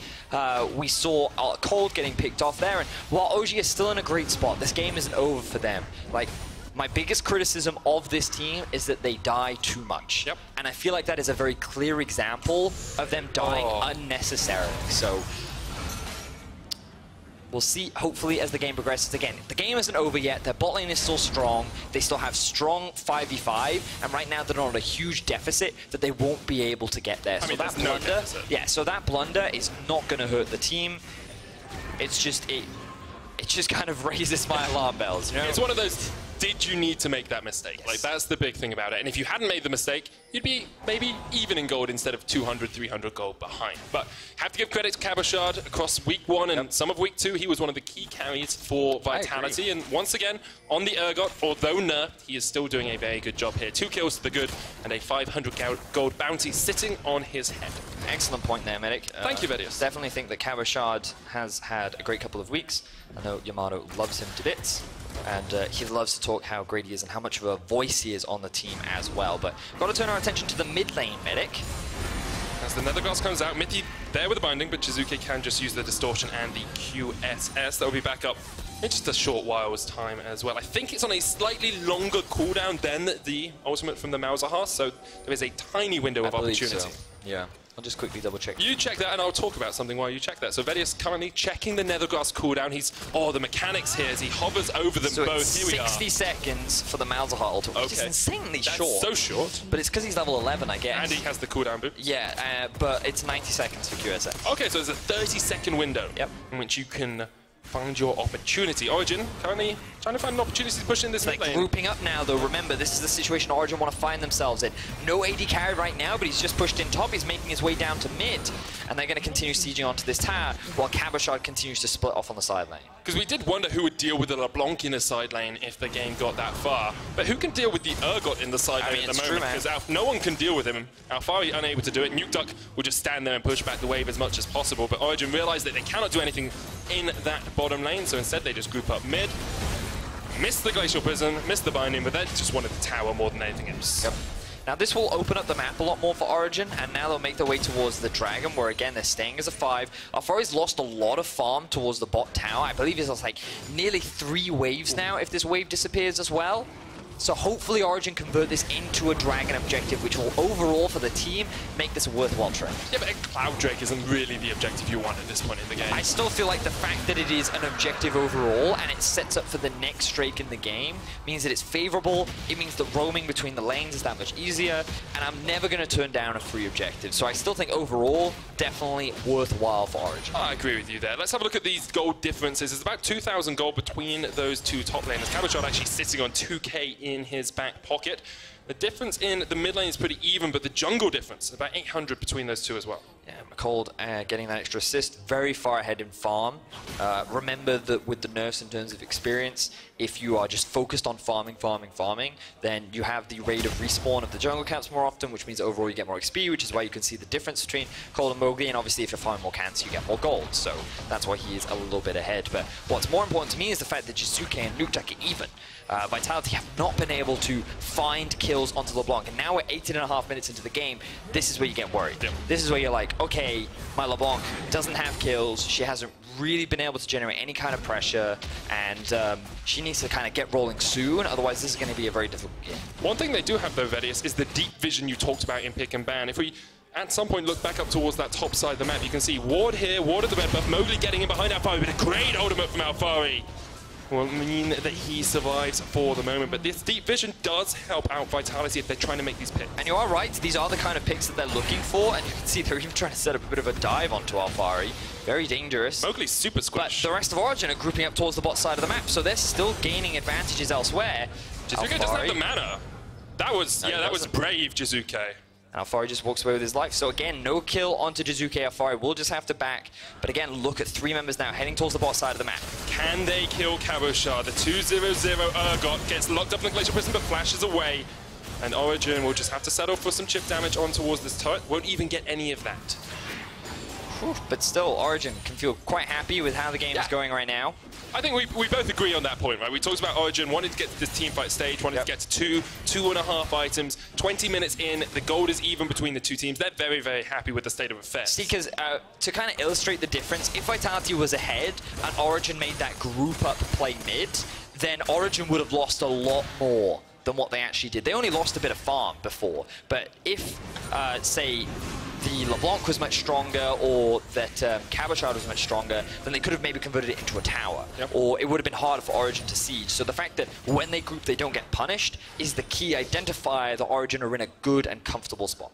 Speaker 1: We saw Kold getting picked off there, and while OG is still in a great spot, this game isn't over for them. Like, my biggest criticism of this team is that they die too much.
Speaker 2: Yep.
Speaker 1: And I feel like that is a very clear example of them dying unnecessarily. So we'll see, hopefully, as the game progresses. Again, the game isn't over yet. Their bot lane is still strong. They still have strong 5v5, and right now they're on a huge deficit that they won't be able to get there.
Speaker 2: I mean,
Speaker 1: so that blunder, so that blunder is not going to hurt the team. It's just it just kind of raises my alarm bells. You know?
Speaker 2: It's one of those. Did you need to make that mistake?
Speaker 1: Yes.
Speaker 2: Like, that's the big thing about it. And if you hadn't made the mistake, you'd be maybe even in gold instead of 200, 300 gold behind. But have to give credit to Cabochard across week 1 and some of week 2. He was one of the key carries for Vitality. And once again, on the Urgot, although nerfed, he is still doing a very good job here. 2 kills to the good and a 500 gold bounty sitting on his head.
Speaker 1: Excellent point there, Medic.
Speaker 2: Thank you, Vedius.
Speaker 1: Definitely think that Cabochard has had a great couple of weeks. I know Yamato loves him to bits, and he loves to talk how great he is and how much of a voice he is on the team as well. But got to turn our attention to the mid lane, Medic.
Speaker 2: As the Nether Glass comes out, Mithy there with the binding, but Jiizuke can just use the distortion and the QSS. That will be back up in just a short while's time as well. I think it's on a slightly longer cooldown than the ultimate from the Malzahar, so there is a tiny window of opportunity.
Speaker 1: So. Yeah. I'll just quickly double check.
Speaker 2: You check that and I'll talk about something while you check that. So Vedius currently checking the Nethergrass cooldown. He's, the mechanics here as he hovers over them both.
Speaker 1: It's
Speaker 2: here we are.
Speaker 1: 60 seconds for the Malzahar ultimate, which is insanely short.
Speaker 2: That's so short.
Speaker 1: But it's because he's level 11, I guess.
Speaker 2: And he has the cooldown boost.
Speaker 1: Yeah, but it's 90 seconds for QSS.
Speaker 2: Okay, so there's a 30-second window in which you can find your opportunity. Origen currently trying to find an opportunity to push in this mid lane.
Speaker 1: Grouping up now, though. Remember, this is the situation Origen want to find themselves in. No AD carry right now, but he's just pushed in top. He's making his way down to mid, and they're going to continue sieging onto this tower while Cabochard continues to split off on the side lane.
Speaker 2: Because we did wonder who would deal with the LeBlanc in the side lane if the game got that far. But who can deal with the Urgot in the side lane at the moment? Because no one can deal with him. Alphari unable to do it. Nukeduck will just stand there and push back the wave as much as possible. But Origen realized that they cannot do anything in that bottom lane, so instead they just group up mid. Missed the Glacial Prison, missed the binding, but they just wanted the tower more than anything else.
Speaker 1: Yep. Now this will open up the map a lot more for Origen, and now they'll make their way towards the Dragon, where again they're staying as a 5. Alphari's lost a lot of farm towards the bot tower. I believe he's lost like nearly 3 waves now if this wave disappears as well. So hopefully Origen convert this into a Dragon objective, which will overall for the team make this a worthwhile trade.
Speaker 2: Yeah, but a Cloud Drake isn't really the objective you want at this point in the game.
Speaker 1: I still feel like the fact that it is an objective overall and it sets up for the next Drake in the game means that it's favorable. It means that roaming between the lanes is that much easier, and I'm never going to turn down a free objective. So I still think overall, definitely worthwhile for Origen.
Speaker 2: I agree with you there. Let's have a look at these gold differences. There's about 2,000 gold between those two top laners. Cabochard actually sitting on 2k in his back pocket. The difference in the mid lane is pretty even, but the jungle difference, about 800 between those two as well.
Speaker 1: Yeah, Kold getting that extra assist, very far ahead in farm. Remember that with the nerfs in terms of experience, if you are just focused on farming, then you have the rate of respawn of the jungle camps more often, which means overall you get more XP, which is why you can see the difference between Kold and Mowgli, and obviously if you're farming more camps, you get more gold, so that's why he is a little bit ahead. But what's more important to me is the fact that Jiizuke and Nukeduck are even. Vitality have not been able to find kills onto LeBlanc, and now we're 18.5 minutes into the game. This is where you get worried. Yep. This is where you're like, okay, my LeBlanc doesn't have kills, she hasn't really been able to generate any kind of pressure, and she needs to kind of get rolling soon, otherwise this is going to be a very difficult game.
Speaker 2: One thing they do have though, Vedius, is the deep vision you talked about in pick and ban. If we at some point look back up towards that top side of the map, you can see Ward here, Ward at the red buff, Mowgli getting in behind Alphari, but a great ultimate from Alphari will mean that he survives for the moment, but this deep vision does help out Vitality if they're trying to make these picks.
Speaker 1: And you are right, these are the kind of picks that they're looking for, and you can see they're even trying to set up a bit of a dive onto Alphari. Very dangerous.
Speaker 2: Mowgli's super squish.
Speaker 1: But the rest of Origen are grouping up towards the bot side of the map, so they're still gaining advantages elsewhere.
Speaker 2: Jiizuke doesn't have the mana. That was, yeah, that was brave, Jiizuke.
Speaker 1: And Alphari just walks away with his life. So again, no kill onto Jiizuke. Alphari will just have to back. But again, look at 3 members now heading towards the bot side of the map.
Speaker 2: Can they kill Cabochard? The 2-0-0 Urgot gets locked up in the Glacial Prison but flashes away. And Origen will just have to settle for some chip damage on towards this turret. Won't even get any of that.
Speaker 1: Whew, but still, Origen can feel quite happy with how the game is going right now.
Speaker 2: I think we both agree on that point, right? We talked about Origen wanting to get to this teamfight stage, wanting to get to 2.5 items. 20 minutes in, the gold is even between the two teams. They're very, very happy with the state of affairs.
Speaker 1: See, because to kind of illustrate the difference, if Vitality was ahead and Origen made that group up play mid, then Origen would have lost a lot more than what they actually did. They only lost a bit of farm before, but if, say, the LeBlanc was much stronger, or that Cabochard was much stronger, then they could have maybe converted it into a tower. Or it would have been harder for Origen to siege. So the fact that when they group they don't get punished is the key identifier that Origen are in a good and comfortable spot.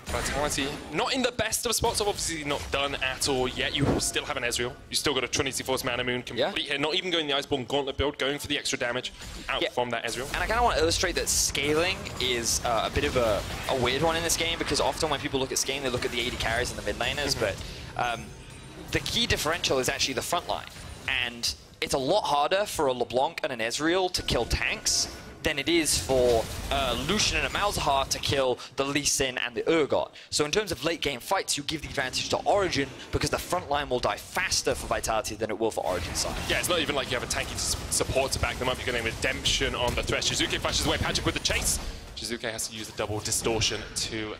Speaker 2: Vitality, not in the best of spots, obviously not done at all yet. You still have an Ezreal. You still got a Trinity Force Mana Moon complete here, not even going the Iceborne Gauntlet build, going for the extra damage out from that Ezreal. And
Speaker 1: I kind of want to illustrate that scaling is a bit of a weird one in this game, because often when people look at scaling, they look at the AD carries and the mid laners, but the key differential is actually the front line. And it's a lot harder for a LeBlanc and an Ezreal to kill tanks than it is for Lucian and a Malzahar to kill the Lee Sin and the Urgot. So in terms of late game fights, you give the advantage to Origen because the front line will die faster for Vitality than it will for Origen's side.
Speaker 2: Yeah, it's not even like you have a tanky support to back them up. You're getting redemption on the Thresh. Jiizuke flashes away Patrik with the chase. Jiizuke has to use the double distortion to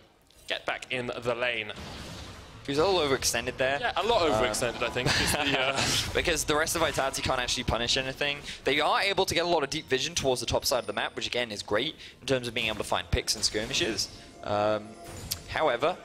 Speaker 2: get back in the lane.
Speaker 1: He was a little overextended there.
Speaker 2: Yeah, a lot overextended, I think.
Speaker 1: Because the rest of Vitality can't actually punish anything. They are able to get a lot of deep vision towards the top side of the map, which again is great in terms of being able to find picks and skirmishes. However,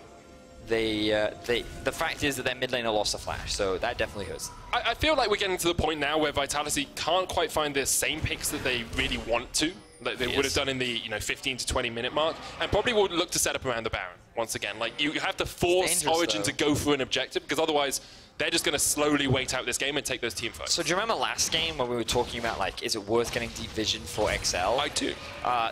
Speaker 1: the fact is that their mid laner lost a flash, so that definitely hurts.
Speaker 2: I feel like we're getting to the point now where Vitality can't quite find the same picks that they really want to, like they would have done in the 15 to 20 minute mark, and probably would look to set up around the Baron once again. Like you have to force Origen to go for an objective, because otherwise they're just going to slowly wait out this game and take those team fights. So
Speaker 1: do you remember last game when we were talking about, like, is it worth getting deep vision for XL?
Speaker 2: I do.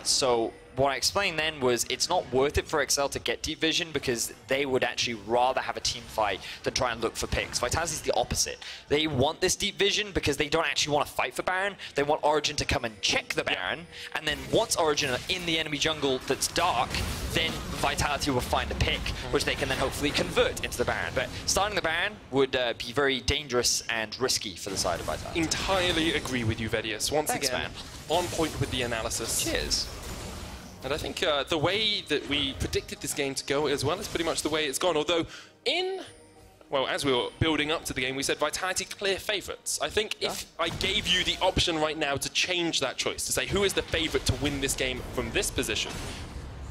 Speaker 1: So what I explained then was it's not worth it for XL to get deep vision because they would actually rather have a team fight than try and look for picks. Vitality is the opposite. They want this deep vision because they don't actually want to fight for Baron. They want Origen to come and check the Baron, and then once Origen are in the enemy jungle that's dark, then Vitality will find a pick, which they can then hopefully convert into the Baron. But starting the Baron would be very dangerous and risky for the side of Vitality.
Speaker 2: Entirely agree with you, Vedius. Once
Speaker 1: Thanks,
Speaker 2: again,
Speaker 1: man.
Speaker 2: On point with the analysis.
Speaker 1: Cheers.
Speaker 2: And I think the way that we predicted this game to go as well is pretty much the way it's gone. Although as we were building up to the game, we said Vitality clear favourites. I think if I gave you the option right now to change that choice, to say who is the favourite to win this game from this position,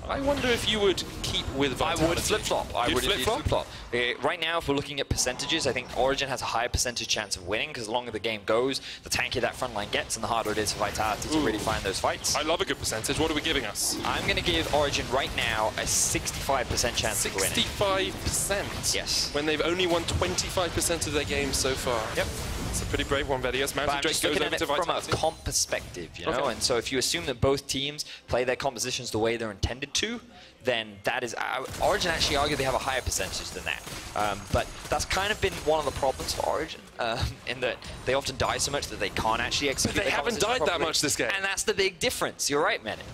Speaker 2: I wonder if you would keep with Vitality.
Speaker 1: I would flip-flop. I would flip-flop. Right now, if we're looking at percentages, I think Origen has a higher percentage chance of winning, because the longer the game goes, the tankier that front line gets, and the harder it is for Vitality to really find those fights.
Speaker 2: I love a good percentage. What are we giving us?
Speaker 1: I'm going to give Origen right now a 65% chance of winning.
Speaker 2: 65%?
Speaker 1: Yes.
Speaker 2: When they've only won 25% of their games so far.
Speaker 1: Yep.
Speaker 2: It's a pretty brave one, Vedius.
Speaker 1: But I'm just looking at it from a comp perspective, you know? And so if you assume that both teams play their compositions the way they're intended to, then that is... Origen actually argue they have a higher percentage than that. But that's kind of been one of the problems for Origen, in that they often die so much that they can't actually execute.
Speaker 2: But they haven't died that much this game.
Speaker 1: And that's the big difference. You're right, Medic.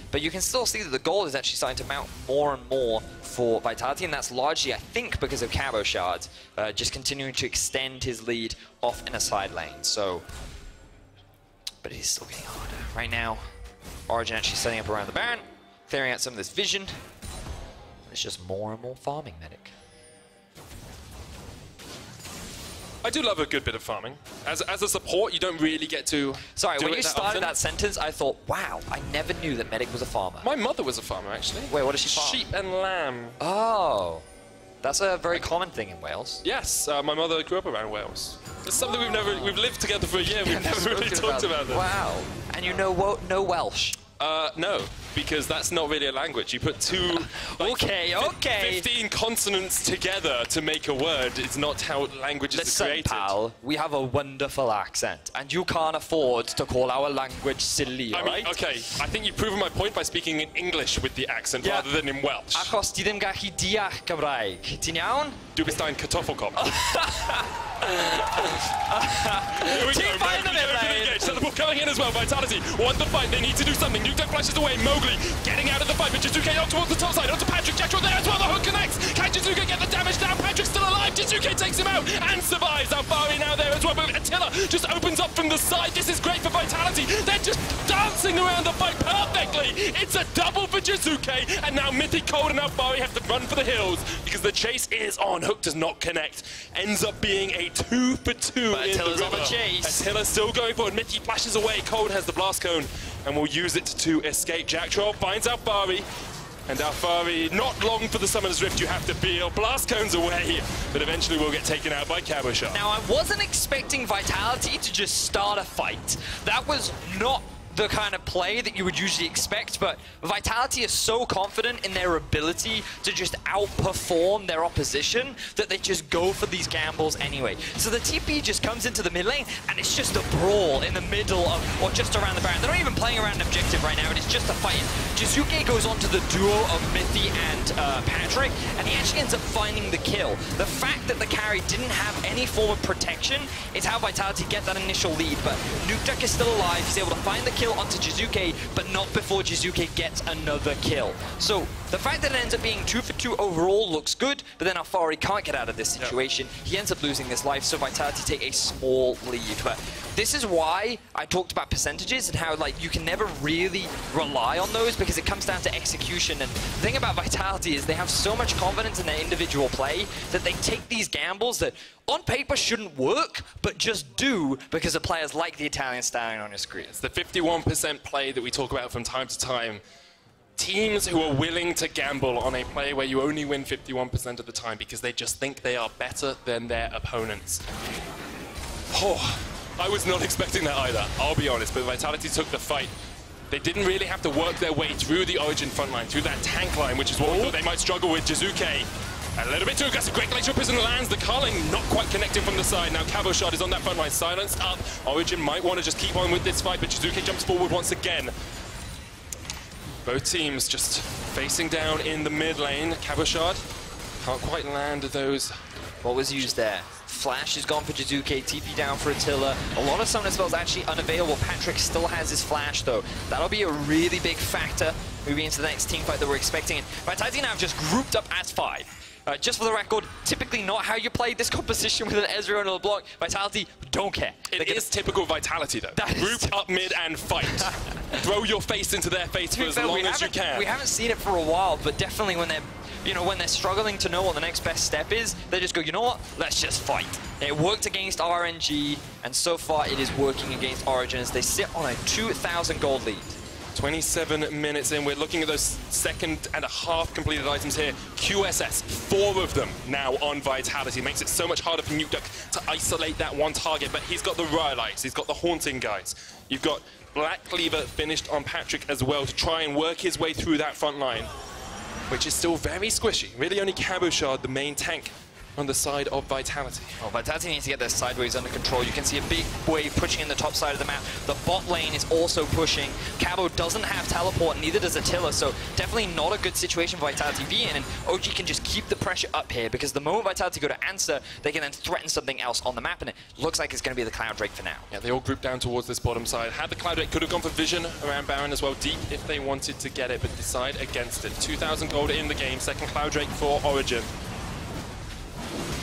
Speaker 1: But you can still see that the goal is actually starting to mount more and more for Vitality, and that's largely, I think, because of Cabochard just continuing to extend his lead off in a side lane. So, but it is still getting harder. Right now, Origen actually setting up around the Baron, clearing out some of this vision. It's just more and more farming, Medic.
Speaker 2: I do love a good bit of farming. As a support, you don't really get to.
Speaker 1: Sorry, when you started that sentence, I thought, wow, I never knew that Medic was a farmer.
Speaker 2: My mother was a farmer, actually.
Speaker 1: Wait, what does she farm?
Speaker 2: Sheep and lamb.
Speaker 1: Oh, that's a very common thing in Wales.
Speaker 2: Yes, my mother grew up around Wales. It's something we've lived together for a year. We've never really talked about this.
Speaker 1: Wow, and you know no Welsh?
Speaker 2: No, because that's not really a language. You put two, like, 15 consonants together to make a word. It's not how languages are created.
Speaker 1: Listen, pal, we have a wonderful accent, and you can't afford to call our language silly, right?
Speaker 2: Okay, I think you've proven my point by speaking in English with the accent rather than in Welsh.
Speaker 1: Achos ti ddim gallu deall Cymraeg. Ti'n iawn?
Speaker 2: Du bist ein Kartoffelkopf. Teleport coming in as well. Vitality want the fight. They need to do something. Nukeduck flashes away. Mowgli getting out of the fight, but Jiizuke out towards the top side. Onto Patrik. Jactroll there as well. The hook connects. Can Jiizuke get the damage down? Patrick's still alive. Jiizuke takes him out and survives. Alphari now there as well. But Attila just opens up from the side. This is great for Vitality. They're just dancing around the fight perfectly. It's a double for Jiizuke. And now Mithy, Kold, and Alphari have to run for the hills because the chase is on. Hook does not connect. Ends up being a 2 for 2
Speaker 1: but
Speaker 2: in
Speaker 1: Attila's
Speaker 2: the
Speaker 1: on the chase.
Speaker 2: Attila's still going forward. Mithy flashes away. Kold has the blast cone and will use it to escape. Jactroll finds Alphari. And Alphari, not long for the Summoner's Rift, you have to feel. Blast cones away, but eventually will get taken out by Cabochard.
Speaker 1: Now, I wasn't expecting Vitality to just start a fight. That was not the kind of play that you would usually expect, but Vitality is so confident in their ability to just outperform their opposition that they just go for these gambles anyway. So the TP just comes into the mid lane, and it's just a brawl in the middle of, or just around the Baron. They're not even playing around an objective right now, and it's just a fight. Jiizuke goes on to the duo of Mithy and Patrik, and he actually ends up finding the kill. The fact that the carry didn't have any form of protection is how Vitality get that initial lead, but Nukeduck is still alive. He's able to find the kill kill onto Jiizuke, but not before Jiizuke gets another kill. So the fact that it ends up being 2 for 2 overall looks good, but then Alphari can't get out of this situation. Yep. He ends up losing this life, so Vitality take a small lead. But this is why I talked about percentages and how like you can never really rely on those because it comes down to execution. And the thing about Vitality is they have so much confidence in their individual play that they take these gambles that on paper shouldn't work, but just do because of players like the Italian Stallion on your screen.
Speaker 2: It's the 51% play that we talk about from time to time. Teams who are willing to gamble on a play where you only win 51% of the time because they just think they are better than their opponents. Oh, I was not expecting that either, I'll be honest, but Vitality took the fight. They didn't really have to work their way through the Origen front line, through that tank line, which is what we thought they might struggle with. Jiizuke, a little bit too aggressive. Great Glacial Prison lands. The culling not quite connecting from the side. Now Cabochard is on that front line, silenced up. Origen might want to just keep on with this fight, but Jiizuke jumps forward once again. Both teams just facing down in the mid lane. Cabochard can't quite land those.
Speaker 1: What was used there? Flash is gone for Jiizuke, TP down for Attila. A lot of summoner spells actually unavailable. Patrik still has his flash though. That'll be a really big factor moving into the next team fight that we're expecting. Vitality now have just grouped up as 5. Just for the record, typically not how you play this composition with an Ezreal and a LeBlanc. Vitality don't care.
Speaker 2: It is typical Vitality though. Group up mid and fight. Throw your face into their face for as long as you can.
Speaker 1: We haven't seen it for a while, but definitely when they're when they're struggling to know what the next best step is, they just go, you know what, let's just fight. It worked against RNG, and so far it is working against Origen as they sit on a 2,000 gold lead. 27
Speaker 2: minutes in, we're looking at those 2.5 completed items here. QSS, 4 of them now on Vitality. Makes it so much harder for Nukeduck to isolate that one target, but he's got the Rhyolites, he's got the Haunting guys. You've got Black Cleaver finished on Patrik as well to try and work his way through that front line, which is still very squishy. Really only Cabochard, the main tank, on the side of Vitality.
Speaker 1: Oh, Vitality needs to get their sideways under control. You can see a big wave pushing in the top side of the map. The bot lane is also pushing. Cabo doesn't have teleport, neither does Attila, so definitely not a good situation for Vitality to be in, and OG can just keep the pressure up here, because the moment Vitality go to answer, they can then threaten something else on the map, and it looks like it's going to be the Cloud Drake for now.
Speaker 2: Yeah, they all group down towards this bottom side. Had the Cloud Drake, could have gone for Vision around Baron as well, deep if they wanted to get it, but decide against it. 2,000 gold in the game, second Cloud Drake for Origen.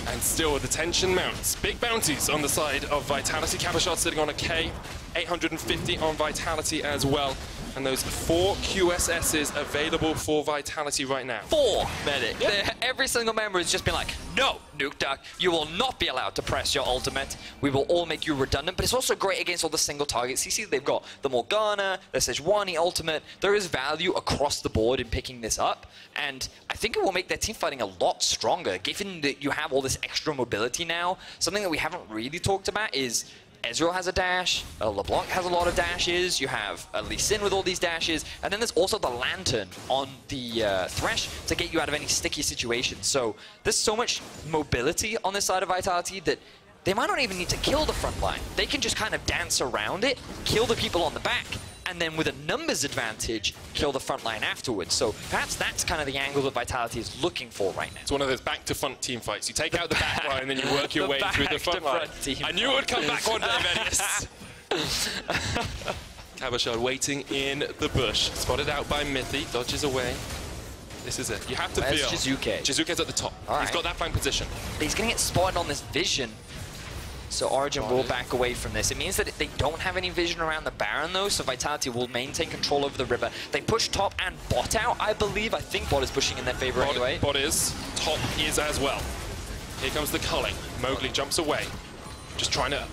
Speaker 2: And still the tension mounts. Big bounties on the side of Vitality. Cabochard sitting on a K. 850 on Vitality as well. And those 4 QSSs available for Vitality right now.
Speaker 1: 4 medic. Yep. Every single member has just been like, no, Nukeduck, you will not be allowed to press your ultimate. We will all make you redundant. But it's also great against all the single targets. You see they've got the Morgana, the Sejuani ultimate. There is value across the board in picking this up. And I think it will make their team fighting a lot stronger, given that you have all this extra mobility now. Something that we haven't really talked about is Ezreal has a dash, LeBlanc has a lot of dashes, you have Lee Sin with all these dashes, and then there's also the Lantern on the Thresh to get you out of any sticky situations. So there's so much mobility on this side of Vitality that they might not even need to kill the front line. They can just kind of dance around it, kill the people on the back, and then with a numbers advantage, kill the front line afterwards. So perhaps that's kind of the angle that Vitality is looking for right now.
Speaker 2: It's one of those back-to-front team fights. You take out the back line, and then you work your way through the front line. I knew it would come back one day, Vedius. Cabochard waiting in the bush. Spotted out by Mithy, dodges away. This is it. You have to feel.
Speaker 1: Jiizuke?
Speaker 2: Jiizuke's at the top. He's got that flank position.
Speaker 1: He's going to get spotted on this vision. So Origen will back away from this. It means that they don't have any vision around the Baron though, so Vitality will maintain control over the river. They push top and bot out, I believe. I think bot is pushing in their favor anyway.
Speaker 2: Bot is. Top is as well. Here comes the culling. Mowgli jumps away. Just trying to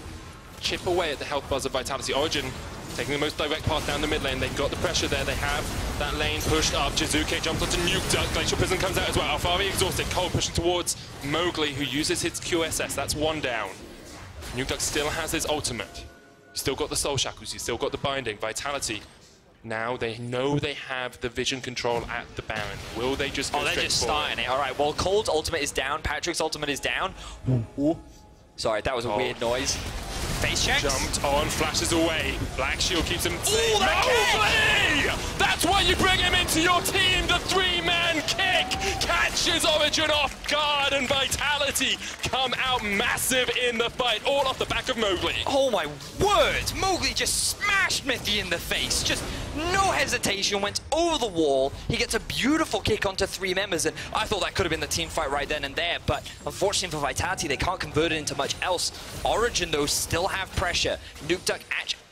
Speaker 2: chip away at the health buzz of Vitality. Origen taking the most direct path down the mid lane. They've got the pressure there. They have that lane pushed up. Jiizuke jumps onto Nukeduck. Glacial Prison comes out as well. Alphari exhausted. Kold pushing towards Mowgli, who uses his QSS. That's 1 down. Nukeduck still has his ultimate. He's still got the Soul Shackles, he's still got the Binding. Vitality, now they know they have the vision control at the Baron. Will they just go straight forward?
Speaker 1: They're just starting it. All right, well, Kold's ultimate is down, Patrick's ultimate is down. Ooh. Sorry, that was a weird noise. Face checks.
Speaker 2: Jumped on, flashes away. Black Shield keeps him safe.
Speaker 1: Mowgli!
Speaker 2: That's why you bring him into your team. The three-man kick catches Origen off guard, and Vitality come out massive in the fight, all off the back of Mowgli.
Speaker 1: Oh my word! Mowgli just smashed Mithy in the face. Just no hesitation, went over the wall. He gets a beautiful kick onto three members, and I thought that could have been the team fight right then and there, but unfortunately for Vitality, they can't convert it into much else. Origen, though, still have pressure. Nukeduck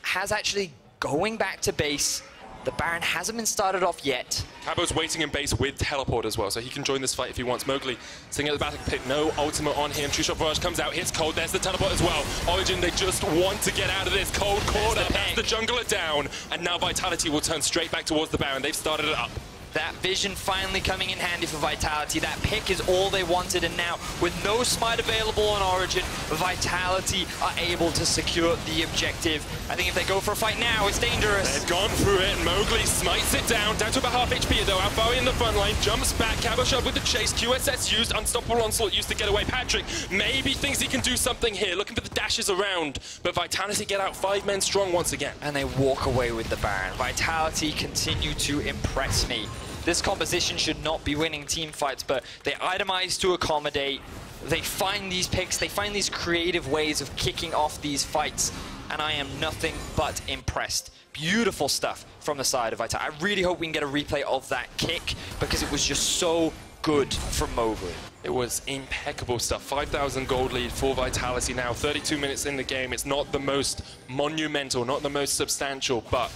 Speaker 1: has actually going back to base. The Baron hasn't been started off yet.
Speaker 2: Cabo's waiting in base with teleport as well, so he can join this fight if he wants. Mowgli sitting at the battle pit, no ultimate on him. True Shot Barrage comes out, hits Kold, there's the teleport as well. Origen, they just want to get out of this. Kold caught up, that's the jungler down, and now Vitality will turn straight back towards the Baron. They've started it up.
Speaker 1: That vision finally coming in handy for Vitality. That pick is all they wanted, and now with no smite available on Origen, Vitality are able to secure the objective. I think if they go for a fight now, it's dangerous.
Speaker 2: They've gone through it. Mowgli smites it down to about half HP though. Alphari in the front line, jumps back. Cabochard with the chase. QSS used, Unstoppable Onslaught used to get away. Patrik maybe thinks he can do something here, looking for the dashes around, but Vitality get out 5 men strong once again.
Speaker 1: And they walk away with the Baron. Vitality continue to impress me. This composition should not be winning team fights, but they itemize to accommodate. They find these picks, they find these creative ways of kicking off these fights, and I am nothing but impressed. Beautiful stuff from the side of Vitality. I really hope we can get a replay of that kick, because it was just so good from Mowgli.
Speaker 2: It was impeccable stuff. 5,000 gold lead for Vitality now. 32 minutes in the game. It's not the most monumental, not the most substantial, but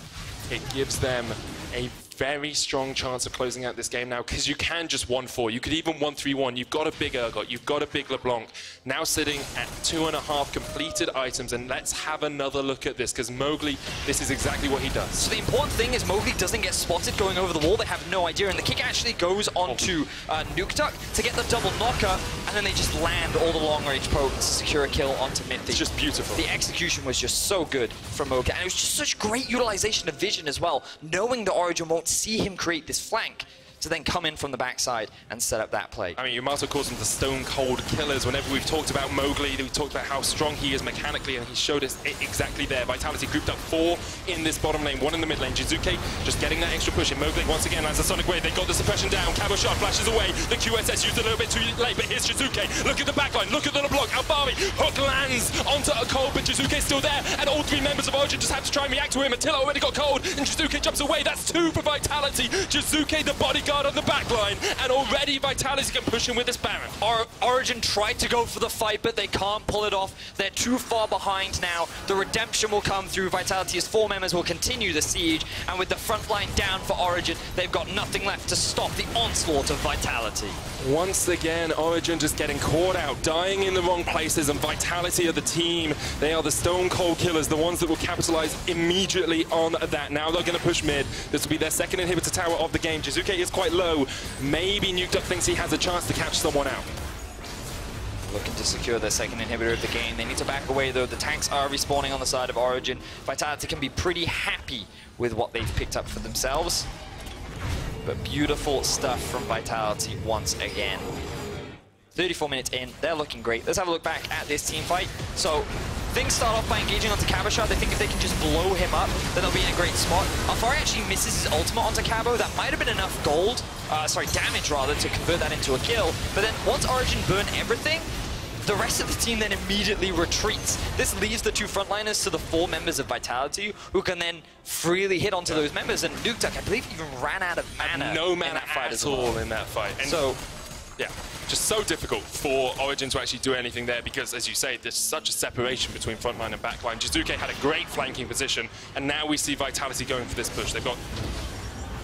Speaker 2: it gives them a very strong chance of closing out this game now, because you can just 1-4. You could even 1-3-1. You've got a big Urgot. You've got a big LeBlanc. Now sitting at 2.5 completed items, and let's have another look at this, because Mowgli, this is exactly what he does.
Speaker 1: So the important thing is Mowgli doesn't get spotted going over the wall. They have no idea, and the kick actually goes onto Nukeduck to get the double knocker, and then they just land all the long-range pokes to secure a kill onto Mithy.
Speaker 2: It's just beautiful.
Speaker 1: The execution was just so good from Mowgli, and it was just such great utilization of vision as well, knowing the Origen won't see him create this flank to then come in from the backside and set up that play.
Speaker 2: I mean, you might as well call them the stone cold killers. Whenever we've talked about Mowgli, we've talked about how strong he is mechanically, and he showed us it exactly there. Vitality grouped up 4 in this bottom lane, 1 in the mid lane. Jiizuke just getting that extra push in. Mowgli once again lands a Sonic Wave. They got the suppression down. Cabochard flashes away. The QSS used a little bit too late, but here's Jiizuke. Look at the backline. Look at the LeBlanc. Alphari hook lands onto a Kold, but Jiizuke's still there, and all 3 members of Origen just have to try and react to him. Attila already got Kold, and Jiizuke jumps away. That's 2 for Vitality. Jiizuke, the bodyguard on the backline. And already Vitality can push him with this Baron.
Speaker 1: Origen tried to go for the fight, but they can't pull it off. They're too far behind now. The redemption will come through. Vitality's 4 members will continue the siege, and with the front line down for Origen, they've got nothing left to stop the onslaught of Vitality.
Speaker 2: Once again, Origen just getting caught out, dying in the wrong places, and Vitality are the team. They are the stone cold killers, the ones that will capitalize immediately on that. Now they're going to push mid. This will be their second inhibitor tower of the game. Jiizuke is quite low. Maybe Nukeduck thinks he has a chance to catch someone out.
Speaker 1: Looking to secure their second inhibitor of the game. They need to back away though. The tanks are respawning on the side of Origen. Vitality can be pretty happy with what they've picked up for themselves. But beautiful stuff from Vitality once again. 34 minutes in, they're looking great. Let's have a look back at this team fight. So things start off by engaging onto Cabochard. They think if they can just blow him up, then they'll be in a great spot. Alphari actually misses his ultimate onto Cabo. That might have been enough damage rather, to convert that into a kill. But then once Origen burn everything, the rest of the team then immediately retreats. This leaves the 2 frontliners to the 4 members of Vitality, who can then freely hit onto those members. And Nukeduck, I believe, even ran out of mana.
Speaker 2: No mana
Speaker 1: in that fight
Speaker 2: at all in that fight. And
Speaker 1: so,
Speaker 2: yeah, just so difficult for Origen to actually do anything there, because, as you say, there's such a separation between frontline and backline. Jiizuke had a great flanking position, and now we see Vitality going for this push. They've got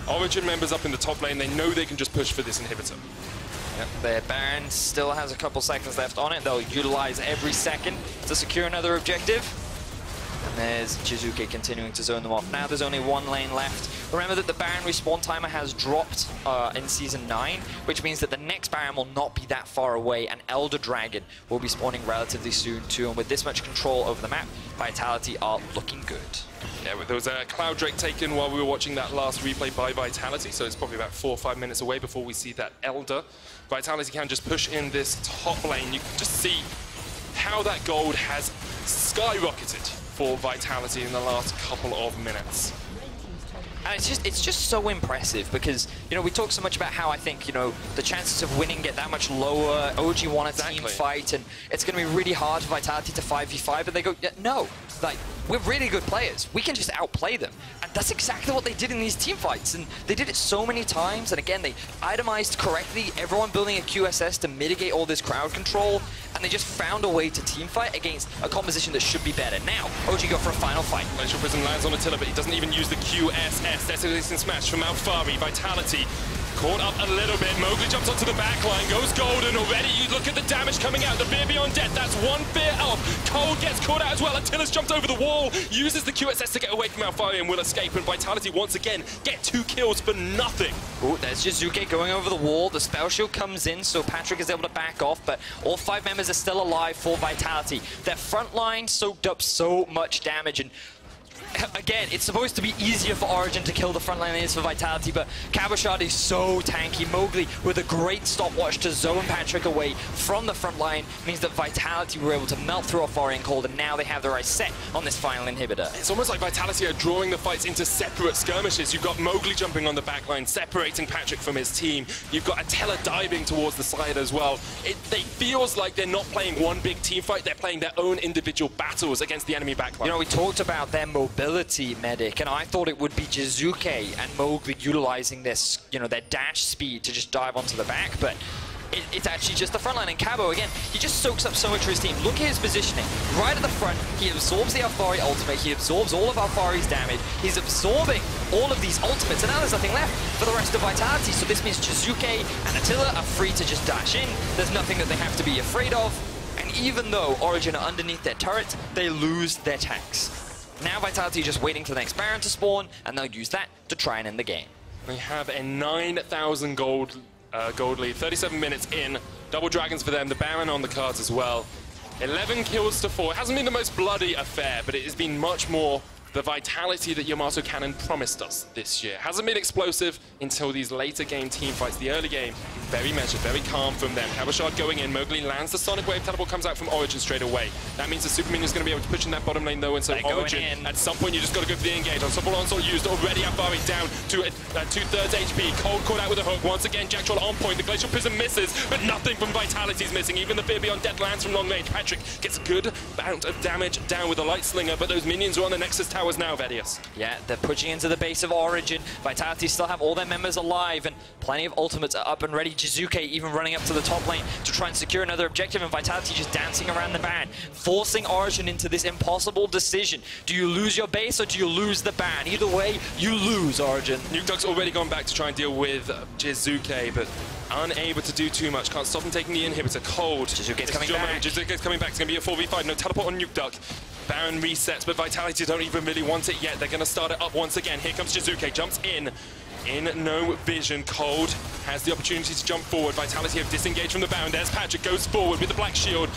Speaker 2: Origen members up in the top lane. They know they can just push for this inhibitor.
Speaker 1: yep, their Baron still has a couple seconds left on it. They'll utilize every second to secure another objective. And there's Jiizuke continuing to zone them off. Now there's only 1 lane left. Remember that the Baron respawn timer has dropped in Season 9, which means that the next Baron will not be that far away, and Elder Dragon will be spawning relatively soon too. And with this much control over the map, Vitality are looking good.
Speaker 2: Yeah, there was a Cloud Drake taken while we were watching that last replay by Vitality, so it's probably about 4 or 5 minutes away before we see that Elder. Vitality can just push in this top lane. You can just see how that gold has skyrocketed for Vitality in the last couple of minutes.
Speaker 1: And it's just so impressive because, you know, we talk so much about how I think, you know, the chances of winning get that much lower. OG won a team fight, and it's going to be really hard for Vitality to 5v5, but they go, yeah, no, like, we're really good players. We can just outplay them. And that's exactly what they did in these team fights, and they did it so many times, and again, they itemized correctly, everyone building a QSS to mitigate all this crowd control, and they just found a way to team fight against a composition that should be better. Now, OG go for a final fight.
Speaker 2: Glacial Prism lands on Attila, but he doesn't even use the QSS. That's an instant smash from Alphari. Vitality caught up a little bit. Mowgli jumps onto the back line, goes golden already. You look at the damage coming out. The fear beyond death. That's one fear off. Kold gets caught out as well. Attila's jumped over the wall, uses the QSS to get away from Alphari and will escape. And Vitality once again get 2 kills for nothing.
Speaker 1: Oh, there's Jiizuke going over the wall. The spell shield comes in, so Patrik is able to back off, but all 5 members are still alive for Vitality. Their front line soaked up so much damage, and again, it's supposed to be easier for Origen to kill the front line than it is for Vitality, but Cabochard is so tanky. Mowgli with a great stopwatch to zone Patrik away from the front line means that Vitality were able to melt through Alphari and Kold, and now they have their eyes set on this final inhibitor.
Speaker 2: It's almost like Vitality are drawing the fights into separate skirmishes. You've got Mowgli jumping on the back line, separating Patrik from his team. You've got Attila diving towards the side as well. It feels like they're not playing one big team fight, they're playing their own individual battles against the enemy backline.
Speaker 1: You know, we talked about their mobility, Medic, and I thought it would be Jiizuke and Mowgli utilizing this, you know, their dash speed to just dive onto the back, but it's actually just the front line. And Cabo, again, he just soaks up so much for his team. Look at his positioning. Right at the front, he absorbs the Alphari ultimate, he absorbs all of Alphari's damage, he's absorbing all of these ultimates, and now there's nothing left for the rest of Vitality, so this means Jiizuke and Attila are free to just dash in. There's nothing that they have to be afraid of, and even though Origen are underneath their turret, they lose their tanks. Now Vitality just waiting for the next Baron to spawn, and they'll use that to try and end the game.
Speaker 2: We have a 9,000 gold lead, 37 minutes in. Double dragons for them, the Baron on the cards as well. 11 kills to 4. It hasn't been the most bloody affair, but it has been much more the Vitality that Yamato Cannon promised us this year. Hasn't been explosive until these later game team fights. The early game, very measured, very calm from them. Cabochard going in, Mowgli lands the Sonic Wave, teleport comes out from Origen straight away. That means the Super Minion is going to be able to push in that bottom lane though, and so Origen, at some point you just got to go for the engage. Ensemble Onslaught used already, Alphari down to 2/3 HP. Kold caught out with a hook. Once again, Jactroll on point. The Glacial Prism misses, but nothing from Vitality's missing. Even the Fear Beyond Death lands from long range. Patrik gets a good amount of damage down with the Light Slinger, but those minions are on the Nexus towers now, Vedius.
Speaker 1: Yeah, they're pushing into the base of Origen. Vitality still have all their members alive, and plenty of ultimates are up and ready. Jiizuke even running up to the top lane to try and secure another objective, and Vitality just dancing around the ban, forcing Origen into this impossible decision. Do you lose your base or do you lose the ban? Either way, you lose, Origen.
Speaker 2: Nukeduck's already gone back to try and deal with Jiizuke, but unable to do too much. Can't stop him taking the inhibitor. Kold.
Speaker 1: Jiizuke's coming back.
Speaker 2: Jiizuke's coming back. It's going to be a 4v5. No teleport on Nukeduck. Baron resets, but Vitality don't even really want it yet. They're going to start it up once again. Here comes Jiizuke. Jumps in no vision. Kold has the opportunity to jump forward. Vitality have disengaged from the Baron. There's Patrik. Goes forward with the Black Shield.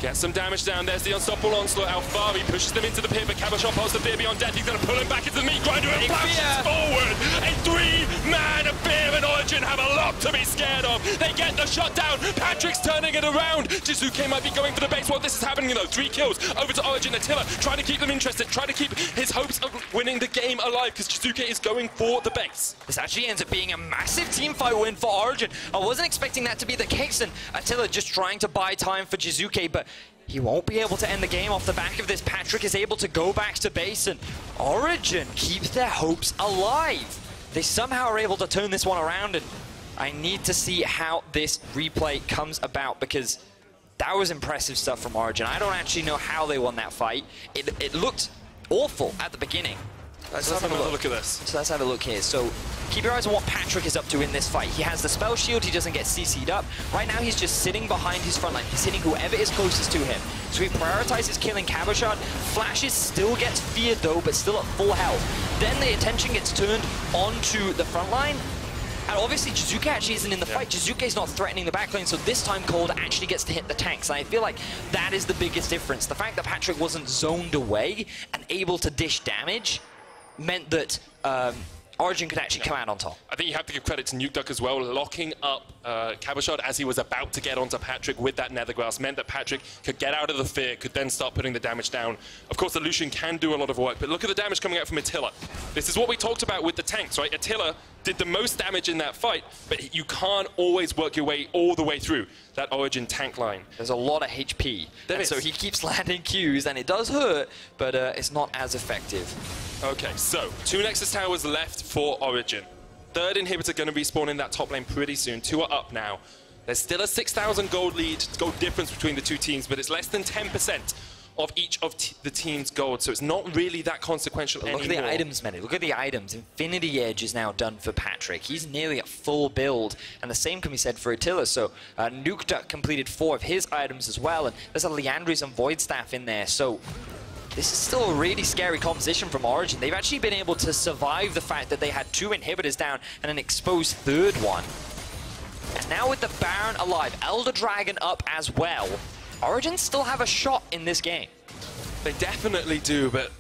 Speaker 2: Gets some damage down. There's the unstoppable onslaught. Alphari pushes them into the pit, but Cabochard pulls the Fear Beyond Death. He's going to pull him back into the meat grinder and flashes forward. A 3-man Fear and Origen have a lot to be scared of. They get the shot down. Patrik's turning it around. Jiizuke might be going for the base while this is happening, though. 3 kills over to Origen. Attila trying to keep them interested, trying to keep his hopes of winning the game alive, because Jiizuke is going for the base.
Speaker 1: This actually ends up being a massive teamfight win for Origen. I wasn't expecting that to be the case, and Attila just trying to buy time for Jiizuke, but he won't be able to end the game off the back of this. Patrik is able to go back to base, and Origen keeps their hopes alive. They somehow are able to turn this one around, and I need to see how this replay comes about, because that was impressive stuff from Origen. I don't actually know how they won that fight. It looked awful at the beginning.
Speaker 2: Let's have another look at this.
Speaker 1: So let's have a look here. So keep your eyes on what Patrik is up to in this fight. He has the spell shield, he doesn't get CC'd up. Right now he's just sitting behind his front line. He's hitting whoever is closest to him. So he prioritizes killing Cabochard. Flashes still gets feared though, but still at full health. Then the attention gets turned onto the front line. And obviously Jiizuke actually isn't in the fight. Jiizuke's not threatening the back lane, so this time Kold actually gets to hit the tanks. And I feel like that is the biggest difference. The fact that Patrik wasn't zoned away and able to dish damage meant that Origen could actually come out on top.
Speaker 2: I think you have to give credit to Nukeduck as well. Locking up Cabochard as he was about to get onto Patrik with that Nethergrass meant that Patrik could get out of the fear, could then start putting the damage down. Of course, the Lucian can do a lot of work, but look at the damage coming out from Attila. This is what we talked about with the tanks, right? Attila did the most damage in that fight, but you can't always work your way all the way through that Origen tank line.
Speaker 1: There's a lot of HP, so he keeps landing Qs, and it does hurt, but it's not as effective.
Speaker 2: Okay, so 2 Nexus Towers left for Origen. 3rd inhibitor going to be spawning that top lane pretty soon. 2 are up now. There's still a 6,000 gold lead, gold difference between the 2 teams, but it's less than 10% of each of the team's gold, so it's not really that consequential anymore.
Speaker 1: Look at the items, man. Look at the items. Infinity Edge is now done for Patrik. He's nearly at full build, and the same can be said for Attila. So Nukeduck completed 4 of his items as well, and there's a Liandry's and Void Staff in there. So this is still a really scary composition from Origen. They've actually been able to survive the fact that they had 2 inhibitors down and an exposed 3rd one. And now with the Baron alive, Elder Dragon up as well, Origen still have a shot in this game.
Speaker 2: They definitely do, but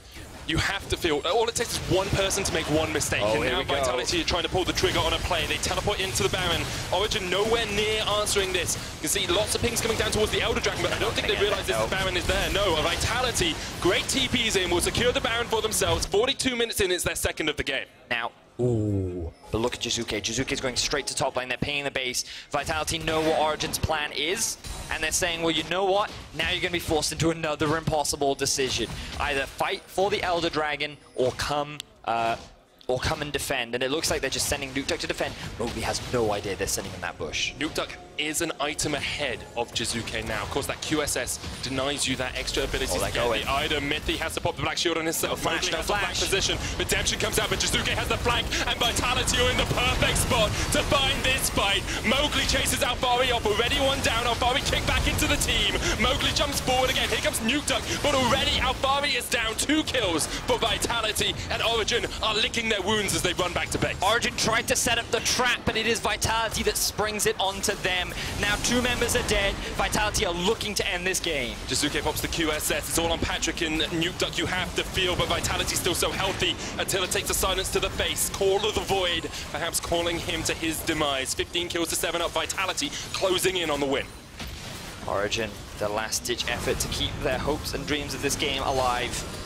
Speaker 2: you have to feel, all it takes is one person to make one mistake.
Speaker 1: Oh,
Speaker 2: and now Vitality are trying to pull the trigger on a play. They teleport into the Baron. Origen nowhere near answering this. You can see lots of pings coming down towards the Elder Dragon, but I don't think they realize this Baron is there. No, Vitality, great TPs in, will secure the Baron for themselves. 42 minutes in, it's their 2nd of the game.
Speaker 1: Now, but look at Jiizuke. Jiizuke's going straight to top lane. They're pinging the base. Vitality know what Origen's plan is, and they're saying, well, you know what? Now you're going to be forced into another impossible decision. Either fight for the Elder Dragon or come and defend. And it looks like they're just sending Nukeduck to defend. Mowgli has no idea they're sending him that bush.
Speaker 2: Nukeduck is an item ahead of Jiizuke now. Of course, that QSS denies you that extra ability to get the item. Mithy has to pop the black shield on himself. Mowgli has the flank position. Redemption comes out, but Jiizuke has the flank, and Vitality are in the perfect spot to find this fight. Mowgli chases Alphari off, already 1 down. Alphari kicked back into the team. Mowgli jumps forward again. Here comes Nukeduck, but already Alphari is down. 2 kills for Vitality, and Origen are licking their wounds as they run back to base.
Speaker 1: Origen tried to set up the trap, but it is Vitality that springs it onto them. Now 2 members are dead. Vitality are looking to end this game.
Speaker 2: Jiizuke pops the QSS. It's all on Patrik and Nukeduck. You have to feel, but Vitality's still so healthy. Attila takes a silence to the face. Call of the Void, perhaps calling him to his demise. 15 kills to 7 up. Vitality closing in on the win.
Speaker 1: Origen, the last-ditch effort to keep their hopes and dreams of this game alive.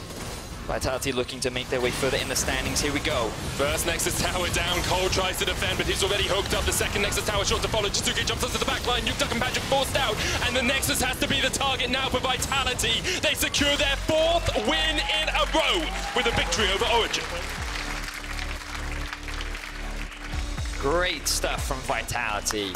Speaker 1: Vitality looking to make their way further in the standings. Here we go.
Speaker 2: First Nexus Tower down. Kold tries to defend, but he's already hooked up. The 2nd Nexus Tower short to follow. Jiizuke jumps onto the back line. Nukeduck and Patrik forced out. And the Nexus has to be the target now for Vitality. They secure their 4th win in a row with a victory over Origen.
Speaker 1: Great stuff from Vitality.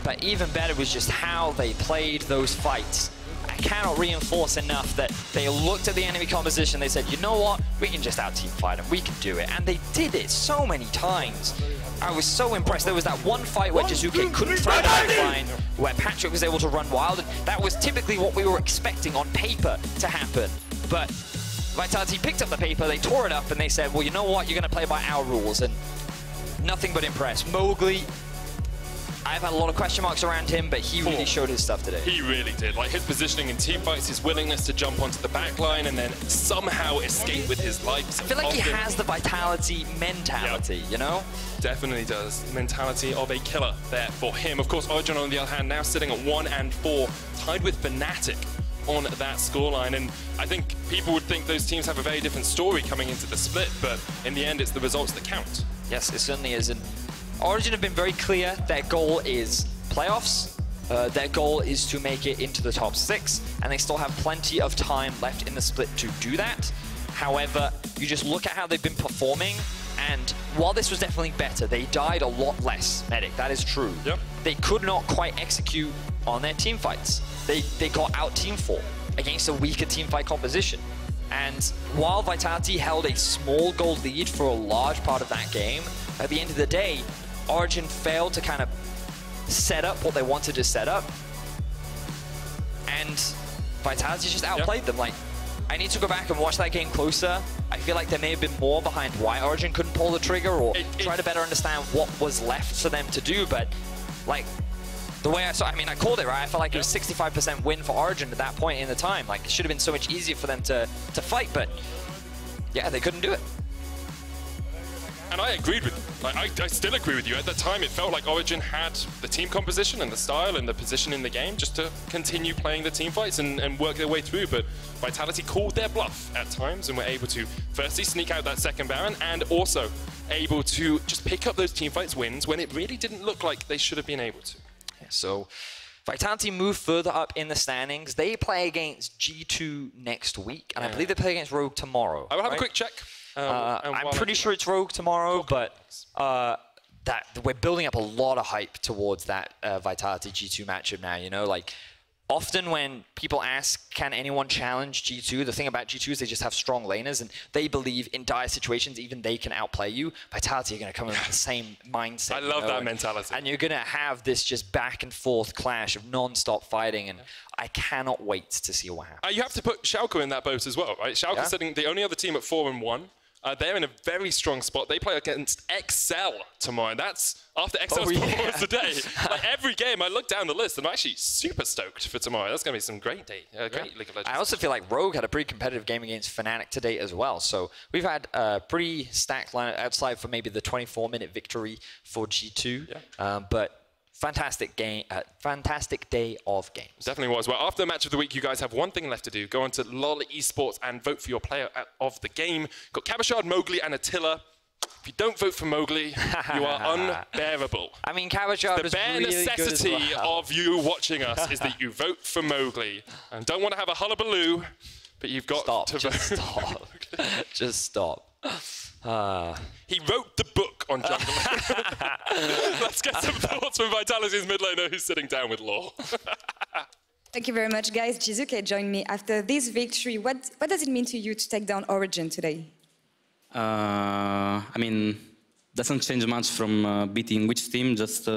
Speaker 1: But even better was just how they played those fights. I cannot reinforce enough that they looked at the enemy composition, they said, you know what, we can just out-team fight them, we can do it. And they did it so many times. I was so impressed. There was that one fight where Jiizuke couldn't throw the backline, where Patrik was able to run wild, and that was typically what we were expecting on paper to happen. But Vitality picked up the paper, they tore it up, and they said, well, you know what, you're going to play by our rules, and nothing but impressed. Mowgli, I've had a lot of question marks around him, but he really showed his stuff today.
Speaker 2: He really did. Like his positioning in team fights, his willingness to jump onto the back line and then somehow escape with his life. So
Speaker 1: I feel like he has the Vitality mentality, you know?
Speaker 2: Definitely does. Mentality of a killer there for him. Of course, Origen on the other hand now sitting at 1 and 4, tied with Fnatic on that scoreline. And I think people would think those teams have a very different story coming into the split, but in the end, it's the results that count.
Speaker 1: Yes, it certainly is. And Origen have been very clear. Their goal is playoffs. Their goal is to make it into the top 6, and they still have plenty of time left in the split to do that. However, you just look at how they've been performing, and while this was definitely better, they died a lot less, Medic. That is true.
Speaker 2: Yep.
Speaker 1: They could not quite execute on their team fights. They got out-team fought against a weaker team fight composition. And while Vitality held a small gold lead for a large part of that game, at the end of the day, Origen failed to kind of set up what they wanted to set up, and Vitality just outplayed them. Like, I need to go back and watch that game closer. I feel like there may have been more behind why Origen couldn't pull the trigger, or try to better understand what was left for them to do. But like, the way I saw, I mean, I called it, right? I felt like it was 65% win for Origen at that point in the time. Like, it should have been so much easier for them to fight, but yeah, they couldn't do it.
Speaker 2: And I agreed with, I still agree with you. At the time, it felt like Origen had the team composition and the style and the position in the game just to continue playing the team fights and work their way through. But Vitality called their bluff at times and were able to firstly sneak out that second Baron and also able to just pick up those team fights wins when it really didn't look like they should have been able to.
Speaker 1: Yeah, so Vitality move further up in the standings. They play against G2 next week, and I believe they play against Rogue tomorrow.
Speaker 2: I will have a quick check.
Speaker 1: I'm pretty sure it's Rogue tomorrow, but we're building up a lot of hype towards that Vitality G2 matchup now. You know, like often when people ask, can anyone challenge G2? The thing about G2 is they just have strong laners, and they believe in dire situations, even they can outplay you. Vitality are going to come in with the same mindset.
Speaker 2: I love that mentality.
Speaker 1: And you're going to have this just back and forth clash of non-stop fighting, and I cannot wait to see what happens.
Speaker 2: You have to put Schalke in that boat as well, right? Schalke's sitting the only other team at 4-1. They're in a very strong spot. They play against XL tomorrow. And that's after XL's performance today. Like every game, I look down the list and I'm actually super stoked for tomorrow. That's going to be some great day. Great League of Legends.
Speaker 1: I also feel like Rogue had a pretty competitive game against Fnatic today as well. So we've had a pretty stacked lineup outside for maybe the 24-minute victory for G2. But fantastic game, fantastic day of games.
Speaker 2: Definitely was. Well, after the match of the week, you guys have one thing left to do. Go on to LOL eSports and vote for your player of the game. Got Cabochard, Mowgli, and Attila. If you don't vote for Mowgli, you are unbearable.
Speaker 1: I mean, Cabochard
Speaker 2: the bare
Speaker 1: really
Speaker 2: necessity
Speaker 1: good as well.
Speaker 2: of you watching us is that you vote for Mowgli. And don't want to have a hullabaloo, but you've got to vote.
Speaker 1: Stop. Just stop.
Speaker 2: He wrote the book on jungle. Let's get some thoughts from Vitality's mid laner who's sitting down with Law.
Speaker 3: Thank you very much, guys. Jiizuke joined me. After this victory, what does it mean to you to take down Origen today?
Speaker 4: I mean, doesn't change much from beating which team, just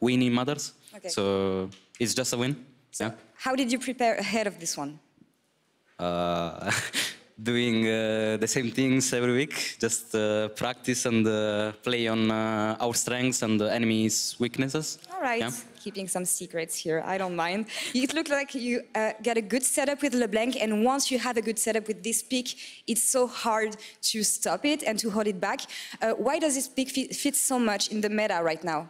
Speaker 4: winning matters. Okay. So it's just a win. So
Speaker 3: how did you prepare ahead of this one?
Speaker 4: Doing the same things every week, just practice and play on our strengths and the enemy's weaknesses.
Speaker 3: All right, keeping some secrets here, I don't mind. It looked like you got a good setup with LeBlanc, and once you have a good setup with this pick, it's so hard to stop it and to hold it back. Why does this pick fit so much in the meta right now?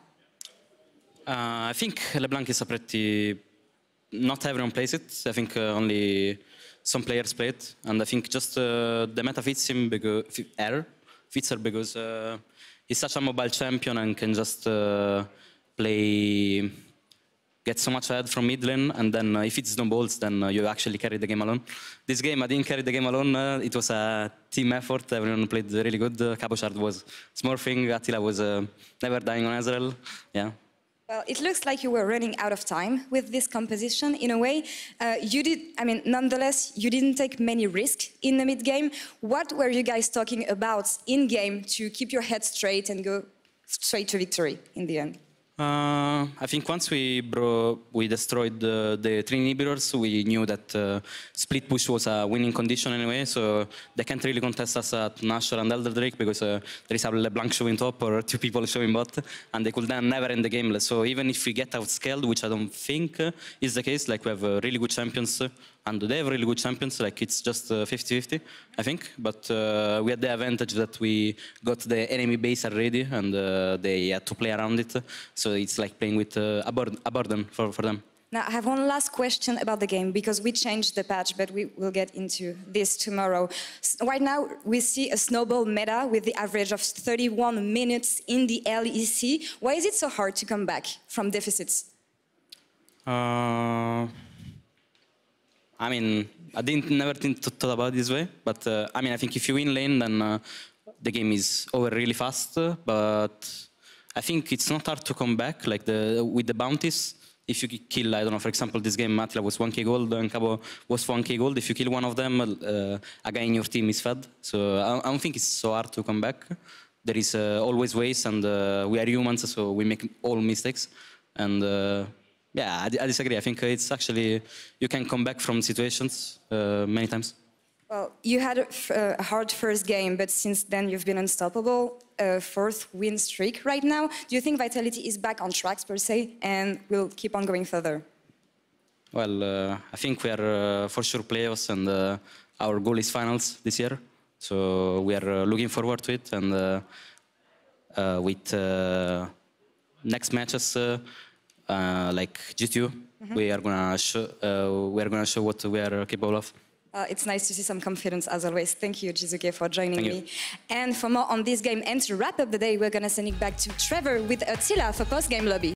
Speaker 4: I think LeBlanc is a pretty... Not everyone plays it. I think only some players play it, and I think just the meta fits him because fits her because he's such a mobile champion and can just play, get so much ahead from mid lane, and then if it's snowballs, then you actually carry the game alone. This game I didn't carry the game alone. It was a team effort. Everyone played really good. Cabochard was smurfing. Attila was never dying on Ezreal. Yeah.
Speaker 3: Well, it looks like you were running out of time with this composition, in a way. Nonetheless, you didn't take many risks in the mid-game. What were you guys talking about in-game to keep your head straight and go straight to victory in the end?
Speaker 4: I think once we destroyed the 3 inhibitors, we knew that split push was a winning condition anyway, so they can't really contest us at Nashor and Elder Drake because there is a LeBlanc showing top or 2 people showing bot, and they could then never end the game. So even if we get outscaled, which I don't think is the case, like we have really good champions, and they have really good champions, like it's just 50-50, I think. But we had the advantage that we got the enemy base already, and they had to play around it. So it's like playing with a burden for them.
Speaker 3: Now, I have one last question about the game, because we changed the patch, but we will get into this tomorrow. Right now, we see a snowball meta with the average of 31 minutes in the LEC. Why is it so hard to come back from deficits?
Speaker 4: I mean, I never thought about it this way, but I mean, I think if you win lane, then the game is over really fast. But I think it's not hard to come back, like with the bounties. If you kill, I don't know, for example, this game, Attila was 1k gold and Cabo was 1k gold. If you kill one of them, a guy in your team is fed. So I don't think it's so hard to come back. There is always ways, and we are humans, so we make all mistakes. And yeah, I disagree. I think it's actually, you can come back from situations many times.
Speaker 3: Well, you had a hard first game, but since then you've been unstoppable. 4th win streak right now. Do you think Vitality is back on tracks, per se, and will keep on going further?
Speaker 4: Well, I think we are for sure playoffs, and our goal is finals this year. So we are looking forward to it, and with next matches like G2. We are gonna show what we are capable of.
Speaker 3: It's nice to see some confidence as always. Thank you, Jiizuke, for joining me. And for more on this game and to wrap up the day, we're gonna send it back to Trevor with Attila for post-game lobby.